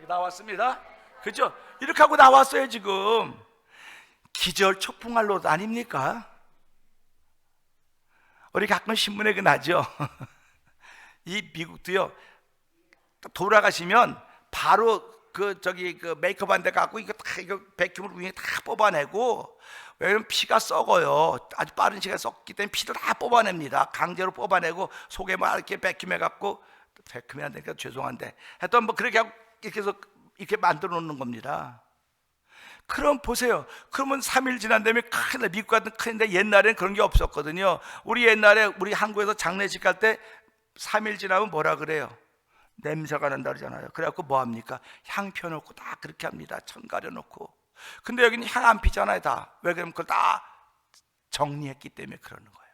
나왔습니다. 그죠? 이렇게 하고 나왔어요. 지금 기절 촉풍할 롯 아닙니까? 우리 가끔 신문에 나죠. 이 미국도요, 돌아가시면 바로 그 메이크업 한 대 갖고 이거 백큐브로 위에 다 뽑아내고, 왜냐면 피가 썩어요. 아주 빠른 시간에 썩기 때문에 피를 다 뽑아냅니다. 강제로 뽑아내고 속에 막 이렇게 백큐브해 갖고, 백큐브이 안 되니까 죄송한데 하여튼 뭐 그렇게 하고 이렇게 해서 이렇게 만들어 놓는 겁니다. 그럼 보세요. 그러면 3일 지난 다음에 큰일, 미국 같은 큰인데 옛날에는 그런 게 없었거든요. 우리 옛날에 우리 한국에서 장례식 갈 때 3일 지나면 뭐라 그래요? 냄새가 난다 그러잖아요. 그래갖고 뭐 합니까? 향 펴놓고 다 그렇게 합니다. 천 가려놓고. 근데 여기는 향 안 피잖아요. 다. 왜 그러면 그걸 다 정리했기 때문에 그러는 거예요.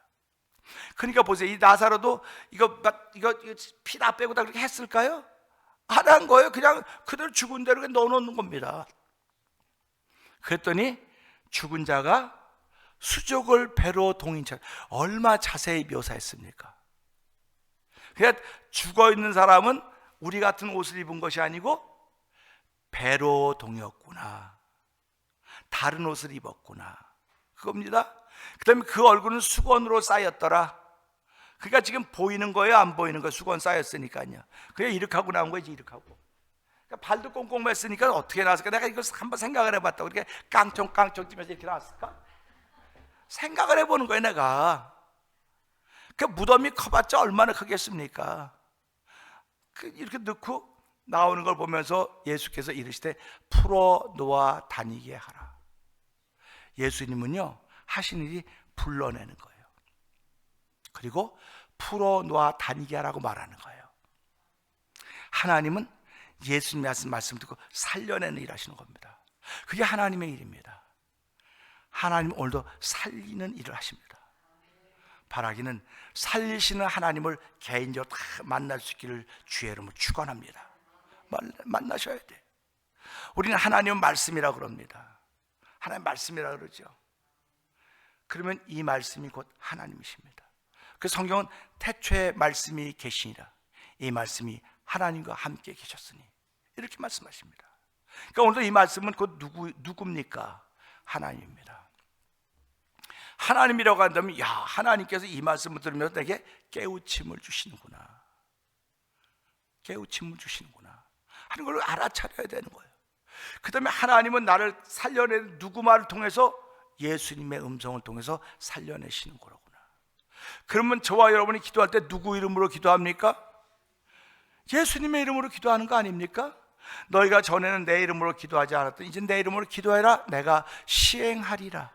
그러니까 보세요. 이 나사로도 이거 피 다 빼고 다 그렇게 했을까요? 안 한 거예요. 그냥 그대로 죽은 대로 넣어놓는 겁니다. 그랬더니 죽은 자가 수족을 배로 동인처럼 얼마 자세히 묘사했습니까? 그러니까 죽어있는 사람은 우리 같은 옷을 입은 것이 아니고 배로 동였구나, 다른 옷을 입었구나, 그겁니다. 그 다음에 그 얼굴은 수건으로 쌓였더라. 그러니까 지금 보이는 거예요, 안 보이는 거예요? 수건 쌓였으니까요. 그냥 이렇게 하고 나온 거지, 이렇게 하고. 그러니까 발도 꽁꽁 맸으니까 어떻게 나왔을까? 내가 이걸 한번 생각을 해봤다고. 이렇게 깡총깡총 뛰면서 이렇게 나왔을까? 생각을 해보는 거예요, 내가. 그 무덤이 커봤자 얼마나 크겠습니까? 이렇게 넣고 나오는 걸 보면서 예수께서 이르시되 풀어 놓아 다니게 하라. 예수님은요, 하신 일이 불러내는 거예요. 그리고 풀어 놓아 다니게 하라고 말하는 거예요. 하나님은 예수님의 말씀 듣고 살려내는 일 하시는 겁니다. 그게 하나님의 일입니다. 하나님 오늘도 살리는 일을 하십니다. 바라기는 살리시는 하나님을 개인적으로 다 만날 수 있기를 주의 이름으로 축원합니다. 만나셔야 돼. 우리는 하나님은 말씀이라고 그럽니다. 하나님 말씀이라고 그러죠. 그러면 이 말씀이 곧 하나님이십니다. 그 성경은 태초에 말씀이 계시니라, 이 말씀이 하나님과 함께 계셨으니, 이렇게 말씀하십니다. 그러니까 오늘도 이 말씀은 곧 누굽니까? 하나님입니다. 하나님이라고 한다면, 야, 하나님께서 이 말씀을 들으면서 내게 깨우침을 주시는구나, 깨우침을 주시는구나 하는 걸 알아차려야 되는 거예요. 그 다음에 하나님은 나를 살려내는 누구 말을 통해서? 예수님의 음성을 통해서 살려내시는 거로구나. 그러면 저와 여러분이 기도할 때 누구 이름으로 기도합니까? 예수님의 이름으로 기도하는 거 아닙니까? 너희가 전에는 내 이름으로 기도하지 않았더니 이제 내 이름으로 기도해라, 내가 시행하리라.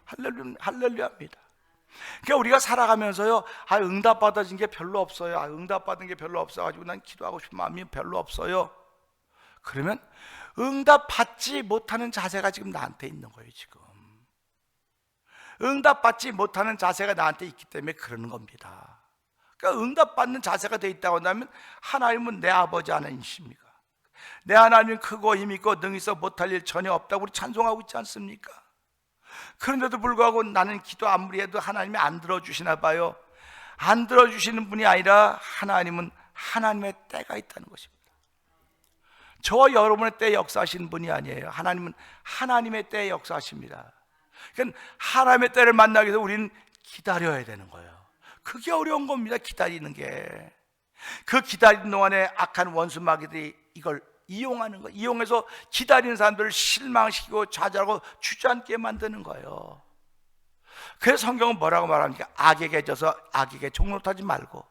할렐루야입니다. 그러니까 우리가 살아가면서요, 응답 받아진 게 별로 없어요. 응답 받은 게 별로 없어가지고 난 기도하고 싶은 마음이 별로 없어요. 그러면 응답 받지 못하는 자세가 지금 나한테 있는 거예요. 지금 응답 받지 못하는 자세가 나한테 있기 때문에 그러는 겁니다. 그러니까 응답 받는 자세가 돼 있다고 한다면 하나님은 내 아버지 하나님이십니까? 내 하나님은 크고 힘있고 능히 있어 못할 일 전혀 없다고 우리 찬송하고 있지 않습니까? 그런데도 불구하고 나는 기도 아무리 해도 하나님이 안 들어주시나 봐요. 안 들어주시는 분이 아니라 하나님은 하나님의 때가 있다는 것입니다. 저와 여러분의 때에 역사하시는 분이 아니에요. 하나님은 하나님의 때에 역사하십니다. 그러니까 하나님의 때를 만나기 위해서 우리는 기다려야 되는 거예요. 그게 어려운 겁니다. 기다리는 게. 그 기다리는 동안에 악한 원수 마귀들이 이걸 이용하는 거예요. 이용해서 기다리는 사람들을 실망시키고 좌절하고 주저앉게 만드는 거예요. 그래서 성경은 뭐라고 말합니까? 악에게 져서 악에게 종노릇하지 말고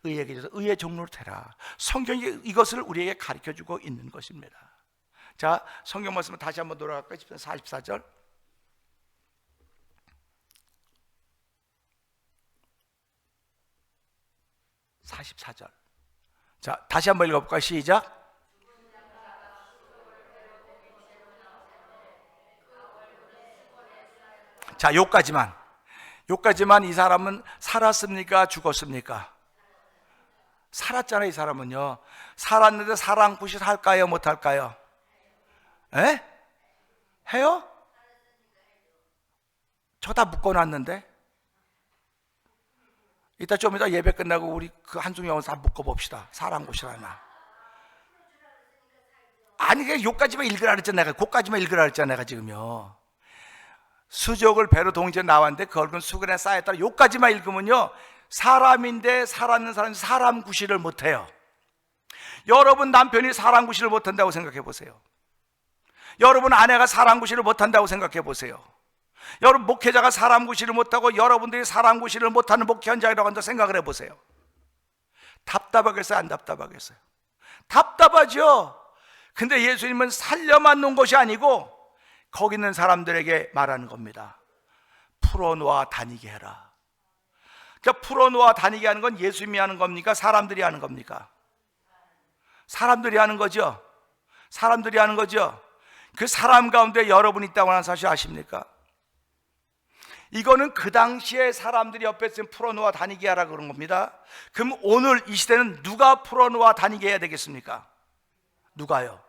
의에게 져서 의의 종노릇해라. 성경이 이것을 우리에게 가르쳐주고 있는 것입니다. 자, 성경 말씀을 다시 한번 돌아갈까요? 44절. 자, 다시 한번 읽어볼까요? 시작. 자, 요까지만 이 사람은 살았습니까? 죽었습니까? 살았잖아요. 이 사람은요. 살았는데 사랑굿이 할까요? 못할까요? 에? 해요? 저 다 묶어놨는데. 이따 좀 이따 예배 끝나고 우리 그 한중 영혼 다 묶어봅시다. 사랑굿이라나. 아니, 그냥 요까지만 읽으라 그랬잖아. 내가 그까지만 읽으라 그랬잖아. 내가 지금요. 수족을 배로 동이처럼 나왔는데 그 얼굴은 수건에 쌓였다. 요까지만 읽으면요, 사람인데 살았는 사람이 사람 구실을 못해요. 여러분 남편이 사람 구실을 못한다고 생각해 보세요. 여러분 아내가 사람 구실을 못한다고 생각해 보세요. 여러분 목회자가 사람 구실을 못하고 여러분들이 사람 구실을 못하는 목회 현장이라고 한다 생각을 해보세요. 답답하겠어요? 안 답답하겠어요? 답답하죠. 근데 예수님은 살려만 놓은 것이 아니고 거기 있는 사람들에게 말하는 겁니다. 풀어놓아 다니게 해라. 그러니까 풀어놓아 다니게 하는 건 예수님이 하는 겁니까? 사람들이 하는 겁니까? 사람들이 하는 거죠. 사람들이 하는 거죠. 그 사람 가운데 여러분이 있다고 하는 사실 아십니까? 이거는 그 당시에 사람들이 옆에 있으면 풀어놓아 다니게 하라 그런 겁니다. 그럼 오늘 이 시대는 누가 풀어놓아 다니게 해야 되겠습니까? 누가요?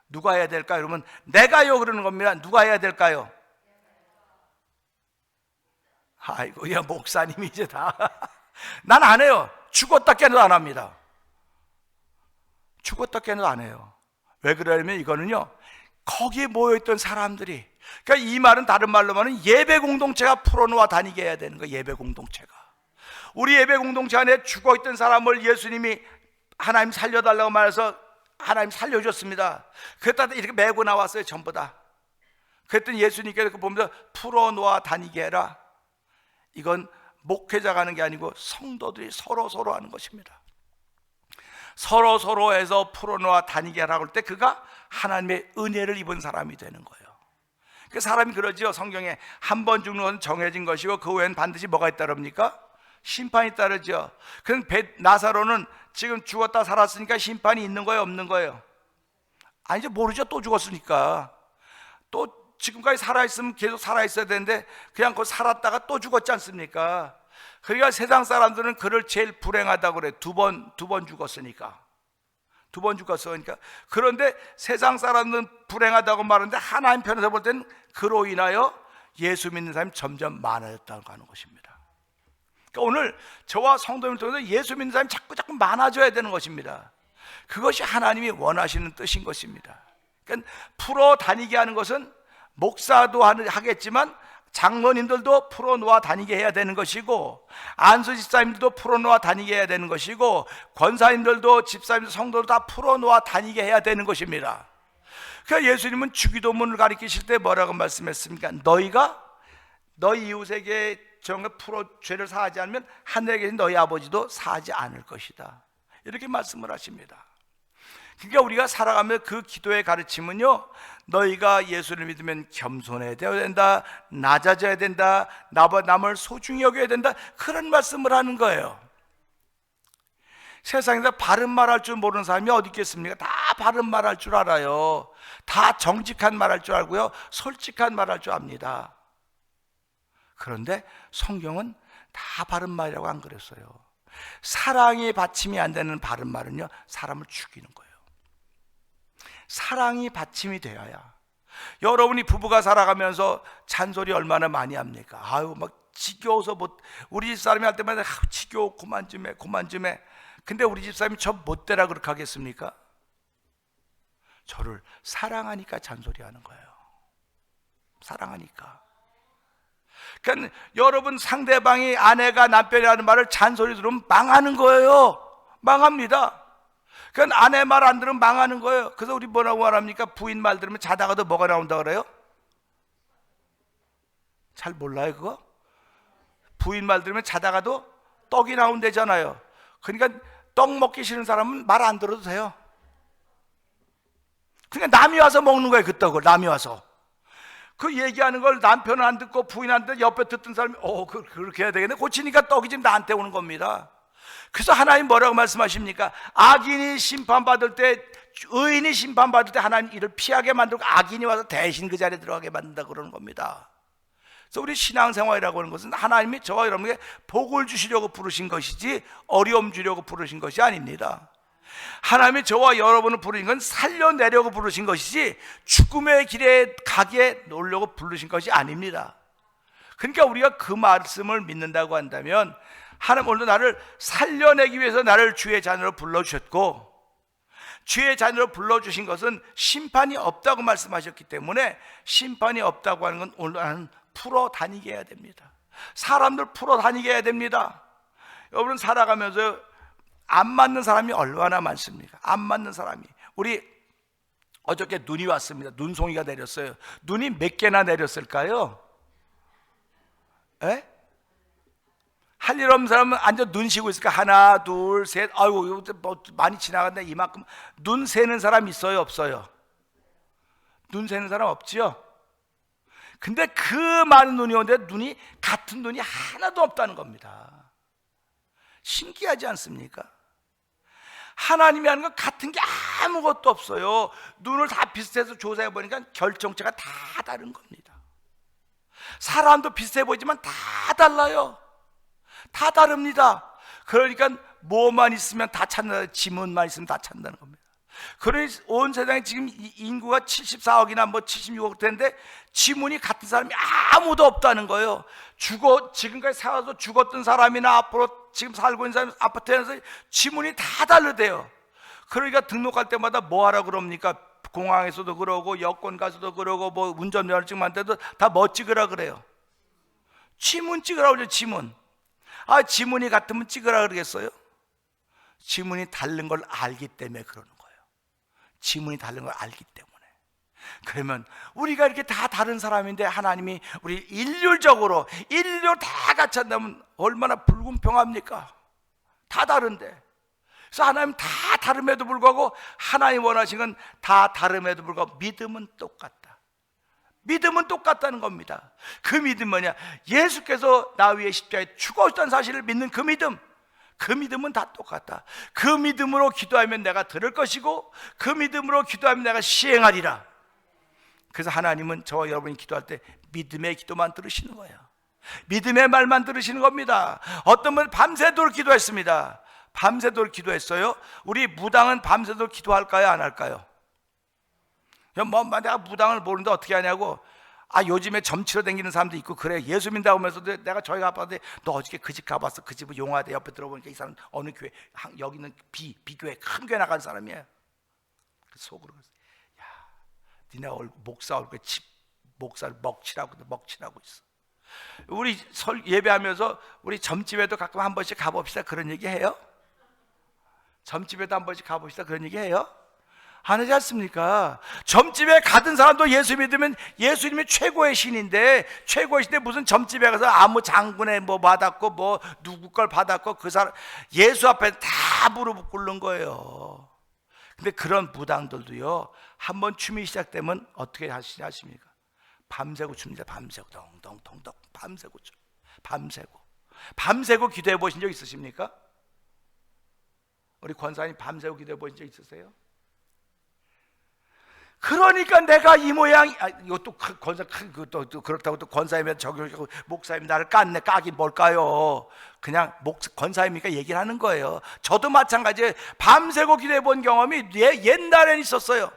누가 해야 될까요? 여러분, 내가요 그러는 겁니다. 누가 해야 될까요? 아이고, 야, 목사님이 이제 다. 난 안 해요. 죽었다 깨도 안 합니다. 죽었다 깨도 안 해요. 왜 그러냐면 이거는요, 거기에 모여있던 사람들이, 그러니까 이 말은 다른 말로 말하면 예배 공동체가 풀어놓아 다니게 해야 되는 거예요. 예배 공동체가. 우리 예배 공동체 안에 죽어있던 사람을 예수님이 하나님 살려달라고 말해서 하나님 살려줬습니다. 그랬다 이렇게 메고 나왔어요. 전부 다. 그랬더니 예수님께서 그 보면서 풀어놓아 다니게 해라. 이건 목회자가 하는 게 아니고 성도들이 서로 하는 것입니다. 서로 해서 풀어놓아 다니게 하라고 할 때 그가 하나님의 은혜를 입은 사람이 되는 거예요. 그 사람이 그러지요. 성경에 한 번 죽는 것은 정해진 것이고 그 후에는 반드시 뭐가 있다릅니까? 심판이 따르죠. 그럼 나사로는 지금 죽었다 살았으니까 심판이 있는 거예요, 없는 거예요? 아니죠. 모르죠. 또 죽었으니까. 또 지금까지 살아있으면 계속 살아있어야 되는데 그냥 그 살았다가 또 죽었지 않습니까? 그러니까 세상 사람들은 그를 제일 불행하다고 그래. 두 번 죽었으니까. 두 번 죽었으니까. 그런데 세상 사람들은 불행하다고 말하는데 하나님 편에서 볼 때는 그로 인하여 예수 믿는 사람이 점점 많아졌다고 하는 것입니다. 그러니까 오늘 저와 성도님을 통해서 예수 믿는 사람이 자꾸 많아져야 되는 것입니다. 그것이 하나님이 원하시는 뜻인 것입니다. 그러니까 풀어 다니게 하는 것은 목사도 하겠지만 장로님들도 풀어놓아 다니게 해야 되는 것이고, 안수 집사님들도 풀어놓아 다니게 해야 되는 것이고, 권사님들도 집사님들 성도도 다 풀어놓아 다니게 해야 되는 것입니다. 그러니까 예수님은 주기도문을 가리키실 때 뭐라고 말씀했습니까? 너희가 너희 이웃에게 정말 죄를 사하지 않으면 하늘에 계신 너희 아버지도 사하지 않을 것이다. 이렇게 말씀을 하십니다. 그러니까 우리가 살아가면 그 기도의 가르침은요, 너희가 예수를 믿으면 겸손해야 된다, 낮아져야 된다, 남을 소중히 여겨야 된다, 그런 말씀을 하는 거예요. 세상에서 바른 말할 줄 모르는 사람이 어디 있겠습니까? 다 바른 말할 줄 알아요. 다 정직한 말할 줄 알고요, 솔직한 말할 줄 압니다. 그런데 성경은 다 바른 말이라고 안 그랬어요. 사랑이 받침이 안 되는 바른 말은요, 사람을 죽이는 거예요. 사랑이 받침이 되어야. 여러분이 부부가 살아가면서 잔소리 얼마나 많이 합니까? 아유, 막 지겨워서 우리 집사람이 할 때마다 지겨워, 그만 좀 해. 근데 우리 집사람이 저 못되라 그렇게 하겠습니까? 저를 사랑하니까 잔소리하는 거예요. 사랑하니까. 그러니까 여러분 상대방이 아내가 남편이 하는 말을 잔소리 들으면 망하는 거예요. 망합니다. 그러니까 아내 말 안 들으면 망하는 거예요. 그래서 우리 뭐라고 말합니까? 부인 말 들으면 자다가도 뭐가 나온다 그래요? 잘 몰라요 그거? 부인 말 들으면 자다가도 떡이 나온대잖아요. 그러니까 떡 먹기 싫은 사람은 말 안 들어도 돼요. 그러니까 남이 와서 먹는 거예요. 그 떡을 남이 와서. 그 얘기하는 걸 남편은 안 듣고 부인 안 듣고 옆에 듣던 사람이 그렇게 해야 되겠네. 고치니까 떡이 지금 나한테 오는 겁니다. 그래서 하나님 뭐라고 말씀하십니까? 악인이 심판받을 때, 의인이 심판받을 때 하나님 이를 피하게 만들고 악인이 와서 대신 그 자리에 들어가게 만든다 그러는 겁니다. 그래서 우리 신앙생활이라고 하는 것은 하나님이 저와 여러분에게 복을 주시려고 부르신 것이지 어려움 주려고 부르신 것이 아닙니다. 하나님이 저와 여러분을 부르신 건 살려내려고 부르신 것이지 죽음의 길에 가게 놓으려고 부르신 것이 아닙니다. 그러니까 우리가 그 말씀을 믿는다고 한다면 하나님 오늘도 나를 살려내기 위해서 나를 주의 자녀로 불러주셨고, 주의 자녀로 불러주신 것은 심판이 없다고 말씀하셨기 때문에 심판이 없다고 하는 건 오늘 나는 풀어 다니게 해야 됩니다. 사람들 풀어 다니게 해야 됩니다. 여러분 살아가면서 안 맞는 사람이 얼마나 많습니까? 안 맞는 사람이. 우리 어저께 눈이 왔습니다. 눈송이가 내렸어요. 눈이 몇 개나 내렸을까요? 에? 할 일 없는 사람은 앉아 눈 쉬고 있을까? 하나, 둘, 셋. 아이고, 뭐 많이 지나간다. 이만큼. 눈 세는 사람 있어요, 없어요? 눈 세는 사람 없지요? 근데 그 많은 눈이 오는데 눈이 같은 눈이 하나도 없다는 겁니다. 신기하지 않습니까? 하나님이 하는 건 같은 게 아무것도 없어요. 눈을 다 비슷해서 조사해 보니까 결정체가 다 다른 겁니다. 사람도 비슷해 보이지만 다 달라요. 다 다릅니다. 그러니까 뭐만 있으면 다 찾는다. 지문만 있으면 다 찾는다는 겁니다. 그러니 온 세상에 지금 인구가 74억이나 뭐 76억 되는데 지문이 같은 사람이 아무도 없다는 거예요. 지금까지 살아서 죽었던 사람이나 앞으로 지금 살고 있는 사람 아파트에서 지문이 다 다르대요. 그러니까 등록할 때마다 뭐 하라 그럽니까? 공항에서도 그러고 여권 가서도 그러고 뭐 운전면허증 만들 때도 다 뭐 찍으라 그래요? 지문 찍으라 그러죠. 지문. 지문이 같으면 찍으라 그러겠어요? 지문이 다른 걸 알기 때문에 그러는 거예요. 지문이 다른 걸 알기 때문에. 그러면 우리가 이렇게 다 다른 사람인데 하나님이 우리 인류 다 같이 한다면 얼마나 불공평합니까? 다 다른데. 그래서 하나님 다 다름에도 불구하고 하나님 원하신 건 다 다름에도 불구하고 믿음은 똑같다. 믿음은 똑같다는 겁니다. 그 믿음 뭐냐? 예수께서 나 위에 십자가에 죽어오셨다는 사실을 믿는 그 믿음. 그 믿음은 다 똑같다. 그 믿음으로 기도하면 내가 들을 것이고 그 믿음으로 기도하면 내가 시행하리라. 그래서 하나님은 저와 여러분이 기도할 때 믿음의 기도만 들으시는 거예요. 믿음의 말만 들으시는 겁니다. 어떤 분은 밤새도록 기도했습니다. 밤새도록 기도했어요. 우리 무당은 밤새도록 기도할까요? 안 할까요? 내가 무당을 모르는데 어떻게 하냐고. 요즘에 점치러 다니는 사람도 있고 그래. 예수 믿는다고 하면서도 내가 저희 가봤는데 너 어저께 그 집 가봤어? 그 집은 용화대 옆에 들어보니까 이 사람 어느 교회, 여기는 비교회 큰 교회 나간 사람이에요. 속으로 야, 니네 목사 얼굴에 목사를 먹칠하고 있어. 우리 예배하면서 우리 점집에도 가끔 한 번씩 가봅시다 그런 얘기 해요? 점집에도 한 번씩 가봅시다 그런 얘기 해요? 안 하지 않습니까? 점집에 가던 사람도 예수 믿으면 예수님이 최고의 신인데 무슨 점집에 가서 아무 장군의 뭐 받았고 뭐 누구 걸 받았고 그 사람 예수 앞에 다 무릎 꿇는 거예요. 근데 그런 무당들도요, 한번 춤이 시작되면 어떻게 하십니까? 밤새고 춥니다. 밤새고 동동동동 밤새고 춤. 밤새고 기도해 보신 적 있으십니까? 우리 권사님 밤새고 기도해 보신 적 있으세요? 그러니까 내가 이 모양, 이것도 권사, 또 그렇다고 또 권사이면 목사님 나를 까긴 뭘까요? 그냥 권사님이니까 얘기를 하는 거예요. 저도 마찬가지예요. 밤새고 기도해 본 경험이 옛날엔 있었어요.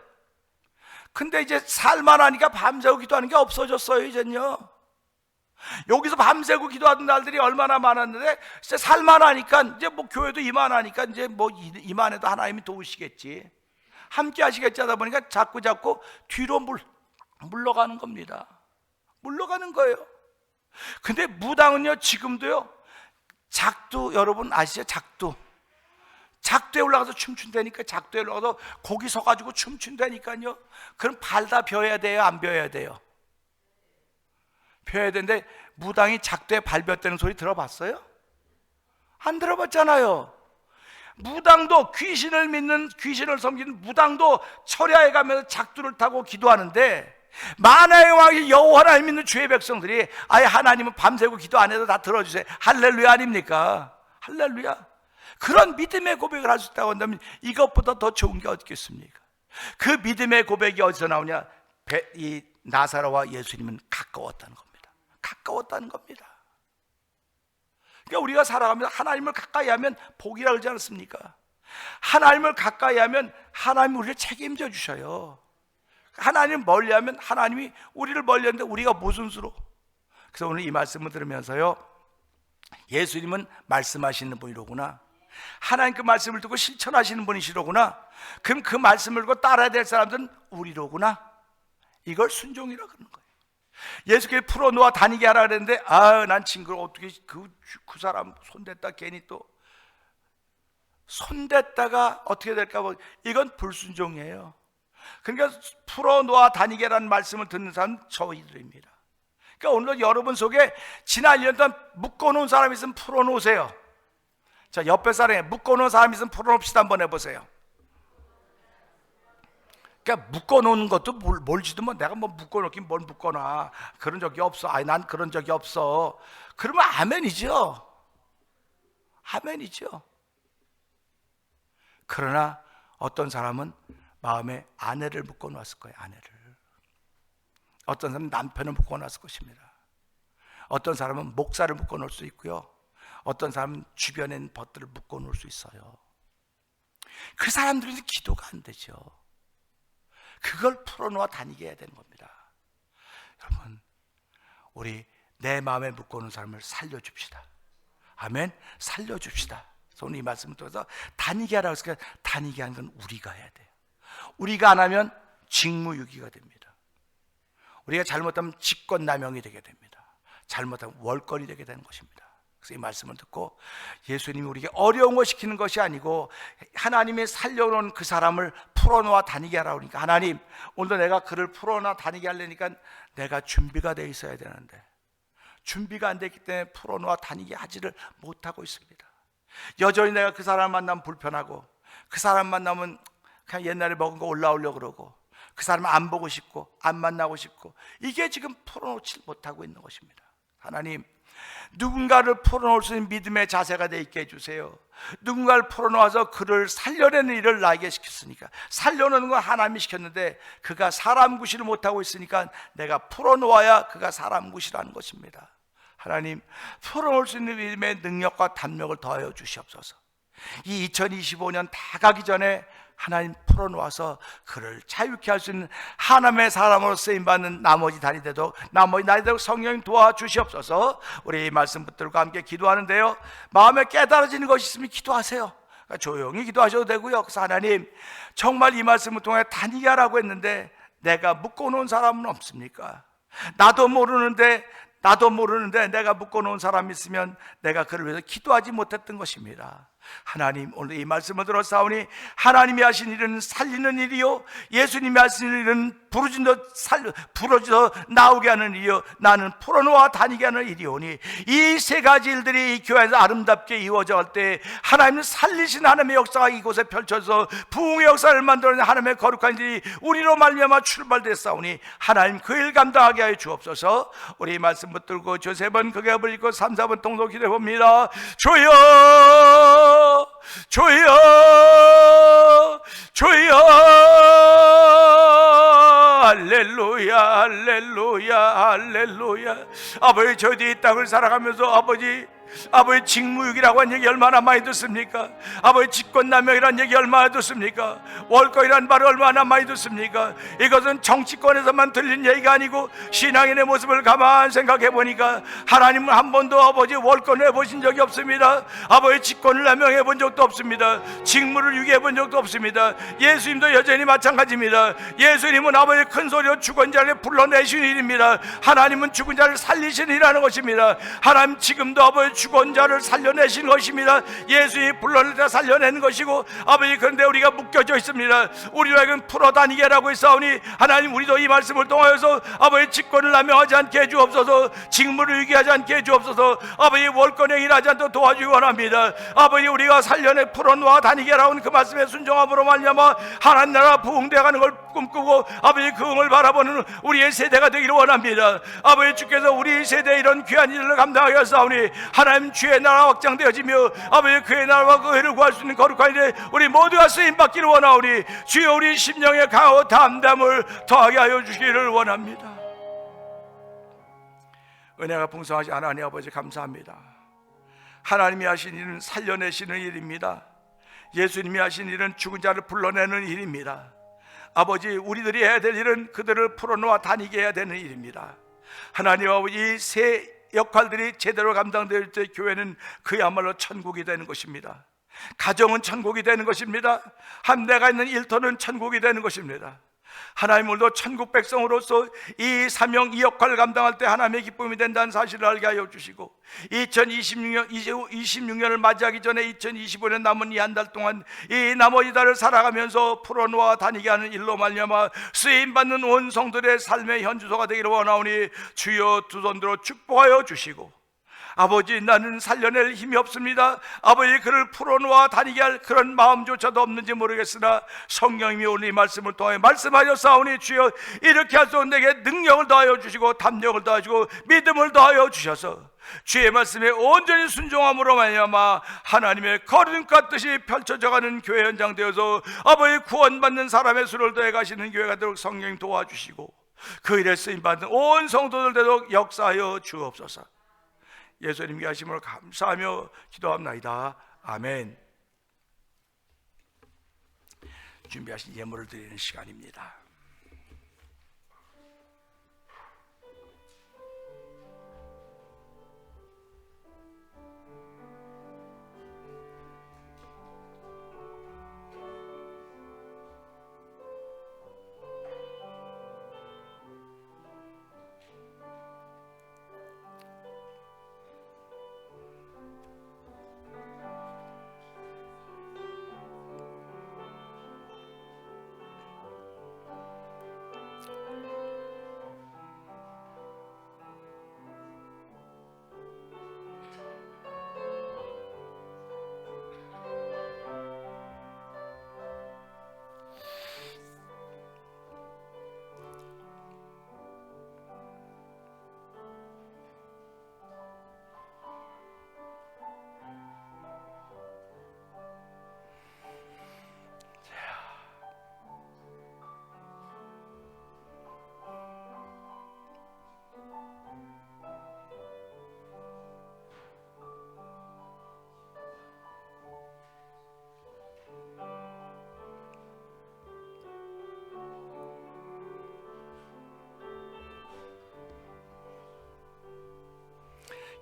근데 이제 살만하니까 밤새고 기도하는 게 없어졌어요, 이젠요. 여기서 밤새고 기도하던 날들이 얼마나 많았는데, 이제 살만하니까, 이제 뭐 교회도 이만하니까, 이제 뭐 이만해도 하나님이 도우시겠지. 함께 하시겠지 하다 보니까 자꾸 뒤로 물러가는 겁니다. 물러가는 거예요. 근데 무당은요, 지금도요, 작두, 여러분 아시죠? 작두에 올라가서 춤춘다니까. 작두에 올라가서 거기 서가지고 춤춘다니까요. 그럼 발 다 벼야 돼요? 안 벼야 돼요? 벼야 되는데, 무당이 작두에 발 벼대는 소리 들어봤어요? 안 들어봤잖아요. 무당도 귀신을 섬기는 무당도 철야에 가면서 작두를 타고 기도하는데, 만화의 왕이 여호와 하나님 믿는 주의 백성들이 아예 하나님은 밤새고 기도 안 해도 다 들어주세요. 할렐루야 아닙니까? 할렐루야. 그런 믿음의 고백을 할 수 있다고 한다면 이것보다 더 좋은 게 어딨겠습니까? 그 믿음의 고백이 어디서 나오냐? 이 나사로와 예수님은 가까웠다는 겁니다. 그러니까 우리가 살아가면서 하나님을 가까이 하면 복이라 그러지 않습니까? 하나님을 가까이 하면 하나님이 우리를 책임져 주셔요. 하나님 멀리하면 하나님이 우리를 멀리하는데 우리가 무슨 수로? 그래서 오늘 이 말씀을 들으면서요, 예수님은 말씀하시는 분이로구나, 하나님 그 말씀을 듣고 실천하시는 분이시로구나, 그럼 그 말씀을 듣고 따라야 될 사람들은 우리로구나, 이걸 순종이라 그러는 거예요. 예수께서 풀어놓아 다니게 하라 그랬는데, 난 친구를 어떻게 그 사람 손댔다 괜히 또 손댔다가 어떻게 될까 봐, 이건 불순종이에요. 그러니까 풀어놓아 다니게라는 말씀을 듣는 사람은 저희들입니다. 그러니까 오늘 여러분 속에 지난 1년 동안 묶어놓은 사람이 있으면 풀어놓으세요. 자, 옆에 사람에 묶어놓은 사람이 있으면 풀어놓읍시다. 한번 해보세요. 그러니까 묶어놓는 것도 뭘지도 뭐 내가 뭐 묶어놓긴 뭘 묶어놔. 그런 적이 없어. 난 그런 적이 없어. 그러면 아멘이죠. 그러나 어떤 사람은 마음에 아내를 묶어놨을 거예요. 아내를. 어떤 사람은 남편을 묶어놨을 것입니다. 어떤 사람은 목사를 묶어놓을 수 있고요, 어떤 사람은 주변에 있는 벗들을 묶어놓을 수 있어요. 그 사람들은 기도가 안 되죠. 그걸 풀어놓아 다니게 해야 되는 겁니다. 여러분, 우리 내 마음에 묻고는 사람을 살려줍시다. 아멘. 살려줍시다. 그래서 오늘 이 말씀을 통해서 다니게 하라고 했으니까 다니게 하는 건 우리가 해야 돼요. 우리가 안 하면 직무유기가 됩니다. 우리가 잘못하면 직권남용이 되게 됩니다. 잘못하면 월권이 되게 되는 것입니다. 그래서 이 말씀을 듣고 예수님이 우리에게 어려운 거 시키는 것이 아니고 하나님이 살려놓은 그 사람을 풀어놓아 다니게 하라고 하니까, 하나님 오늘도 내가 그를 풀어놓아 다니게 하려니까 내가 준비가 돼 있어야 되는데 준비가 안 됐기 때문에 풀어놓아 다니게 하지를 못하고 있습니다. 여전히 내가 그 사람 만나면 불편하고, 그 사람 만나면 그냥 옛날에 먹은 거 올라오려고 그러고, 그 사람을 안 보고 싶고 안 만나고 싶고, 이게 지금 풀어놓지 못하고 있는 것입니다. 하나님, 누군가를 풀어놓을 수 있는 믿음의 자세가 돼 있게 해주세요. 누군가를 풀어놓아서 그를 살려내는 일을 나에게 시켰으니까, 살려내는 건 하나님이 시켰는데 그가 사람 구실을 못하고 있으니까 내가 풀어놓아야 그가 사람 구실하는 것입니다. 하나님, 풀어놓을 수 있는 믿음의 능력과 담력을 더하여 주시옵소서. 이 2025년 다 가기 전에 하나님 풀어놓아서 그를 자유케 할 수 있는 하나님의 사람으로 쓰임받는 나머지 날이 되도록 성령님 도와주시옵소서. 우리 이 말씀 붙들고 함께 기도하는데요, 마음에 깨달아지는 것이 있으면 기도하세요. 그러니까 조용히 기도하셔도 되고요. 그래서 하나님, 정말 이 말씀을 통해 다니게 하라고 했는데 내가 묶어놓은 사람은 없습니까? 나도 모르는데 내가 묶어놓은 사람이 있으면 내가 그를 위해서 기도하지 못했던 것입니다. 하나님, 오늘 이 말씀을 들었사오니 하나님이 하신 일은 살리는 일이요, 예수님이 하신 일은 부러져 나오게 하는 일이요, 나는 풀어놓아 다니게 하는 일이오니, 이 세 가지 일들이 이 교회에서 아름답게 이루어져 갈 때 하나님은 살리신 하나님의 역사가 이곳에 펼쳐서 부흥의 역사를 만들어낸 하나님의 거룩한 일이 우리로 말미암아 출발됐사오니 하나님 그 일 감당하게 하여 주옵소서. 우리 이 말씀 붙들고 저 세 번 크게 불리고 3, 4번 통독 기도해 봅니다. 주여, 주여, 주여, 할렐루야, 할렐루야, 할렐루야. 아버지, 저희들이 이 땅을 살아가면서 아버지 직무유기라고 한 얘기 얼마나 많이 듣습니까? 아버지, 직권남용이라는 얘기 얼마나 듣습니까? 월권이라는 말을 얼마나 많이 듣습니까? 이것은 정치권에서만 들린 얘기가 아니고 신앙인의 모습을 가만 생각해 보니까 하나님은 한 번도 아버지 월권을 해보신 적이 없습니다. 아버지, 직권을 남용해 본 적도 없습니다. 직무를 유기해 본 적도 없습니다. 예수님도 여전히 마찬가지입니다. 예수님은 아버지 큰 소리로 죽은 자를 불러내신 일입니다. 하나님은 죽은 자를 살리신 일이라는 것입니다. 하나님, 지금도 아버지 죽은 자를 살려내신 것입니다. 예수님이 불러내다 살려내는 것이고, 아버지, 그런데 우리가 묶여져 있습니다. 우리에게는 풀어다니게 하라고 했사오니 하나님, 우리도 이 말씀을 통하여서 아버지 직권을 남용하지 않게 해주옵소서. 직무를 유기하지 않게 해주옵소서. 아버지, 월권에 일하지 않도록 도와주기 원합니다. 아버지, 우리가 살려내 풀어놓아 다니게 하라고 그 말씀에 순종함으로 말미암아 하나님 나라 부흥되어가는 걸 꿈꾸고 아버지 그 응을 바라보는 우리의 세대가 되기를 원합니다. 아버지, 주께서 우리 세대에 이런 귀한 일을 감당하게 하사오니 하나님, 주의 나라 확장되어지며 아버지 그의 나라와 그 의를 구할 수 있는 거룩한 일에 우리 모두가 쓰임받기를 원하오니 주여, 우리 심령의 강하고 담담을 더하게 하여 주시기를 원합니다. 은혜가 풍성하지 하나님 아버지, 감사합니다. 하나님이 하신 일은 살려내시는 일입니다. 예수님이 하신 일은 죽은 자를 불러내는 일입니다. 아버지, 우리들이 해야 될 일은 그들을 풀어놓아 다니게 해야 되는 일입니다. 하나님 아버지, 이 세 역할들이 제대로 감당될 때 교회는 그야말로 천국이 되는 것입니다. 가정은 천국이 되는 것입니다. 함대가 있는 일터는 천국이 되는 것입니다. 하나님, 오늘도 천국 백성으로서 이 사명, 이 역할을 감당할 때 하나님의 기쁨이 된다는 사실을 알게 하여 주시고, 2026년을 맞이하기 전에 2025년 남은 이 한 달 동안 이 나머지 달을 살아가면서 풀어놓아 다니게 하는 일로 말미암아 쓰임받는 온 성들의 삶의 현주소가 되기를 원하오니 주여, 두 손 들어 축복하여 주시고, 아버지, 나는 살려낼 힘이 없습니다. 아버지, 그를 풀어놓아 다니게 할 그런 마음조차도 없는지 모르겠으나 성령님이 오늘 이 말씀을 통해 말씀하셨사오니 주여, 이렇게 할수 없는 내게 능력을 더하여 주시고 담력을 더하여 주시고 믿음을 더하여 주셔서 주의 말씀에 온전히 순종함으로 말미암아 하나님의 거룩한 뜻이 펼쳐져가는 교회 현장 되어서 아버지 구원받는 사람의 수를 더해 가시는 교회가 되도록 성령님 도와주시고, 그 일에 쓰임받는 온 성도들 되도록 역사하여 주옵소서. 예수님께 하심을 감사하며 기도합나이다. 아멘. 준비하신 예물을 드리는 시간입니다.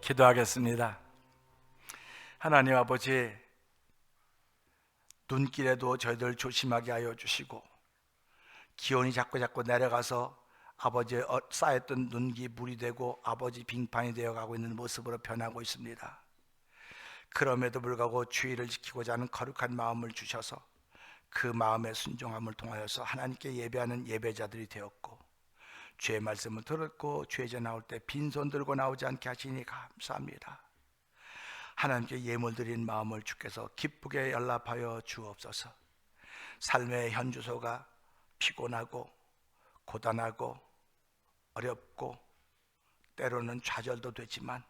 기도하겠습니다. 하나님 아버지, 눈길에도 저희들 조심하게 하여 주시고, 기온이 자꾸 내려가서 아버지의 쌓였던 눈기 물이 되고 아버지 빙판이 되어가고 있는 모습으로 변하고 있습니다. 그럼에도 불구하고 주의를 지키고자 하는 거룩한 마음을 주셔서 그 마음의 순종함을 통하여서 하나님께 예배하는 예배자들이 되었고, 주의 말씀을 들었고 주의 전 나올 때 빈손 들고 나오지 않게 하시니 감사합니다. 하나님께 예물 드린 마음을 주께서 기쁘게 연락하여 주옵소서. 삶의 현주소가 피곤하고 고단하고 어렵고 때로는 좌절도 되지만,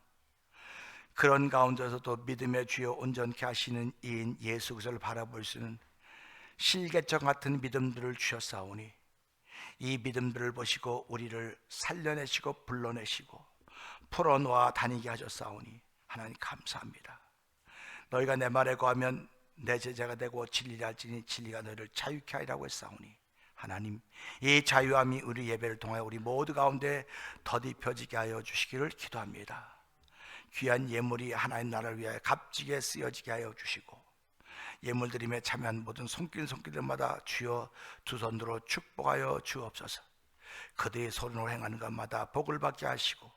그런 가운데서도 믿음의 주여 온전케 하시는 이인 예수 그리스도를 바라볼 수 있는 실개척 같은 믿음들을 주셨사오니, 이 믿음들을 보시고 우리를 살려내시고 불러내시고 풀어놓아 다니게 하셨사오니 하나님 감사합니다. 너희가 내 말에 거하면 내 제자가 되고 진리라 할지니 진리가 너희를 자유케 하리라고 했사오니, 하나님 이 자유함이 우리 예배를 통하여 우리 모두 가운데 덧입혀지게 하여 주시기를 기도합니다. 귀한 예물이 하나님 나라를 위하여 값지게 쓰여지게 하여 주시고, 예물 드림에 참여한 모든 손길들마다 주여 두 손으로 축복하여 주옵소서. 그들의 손으로 행하는 것마다 복을 받게 하시고,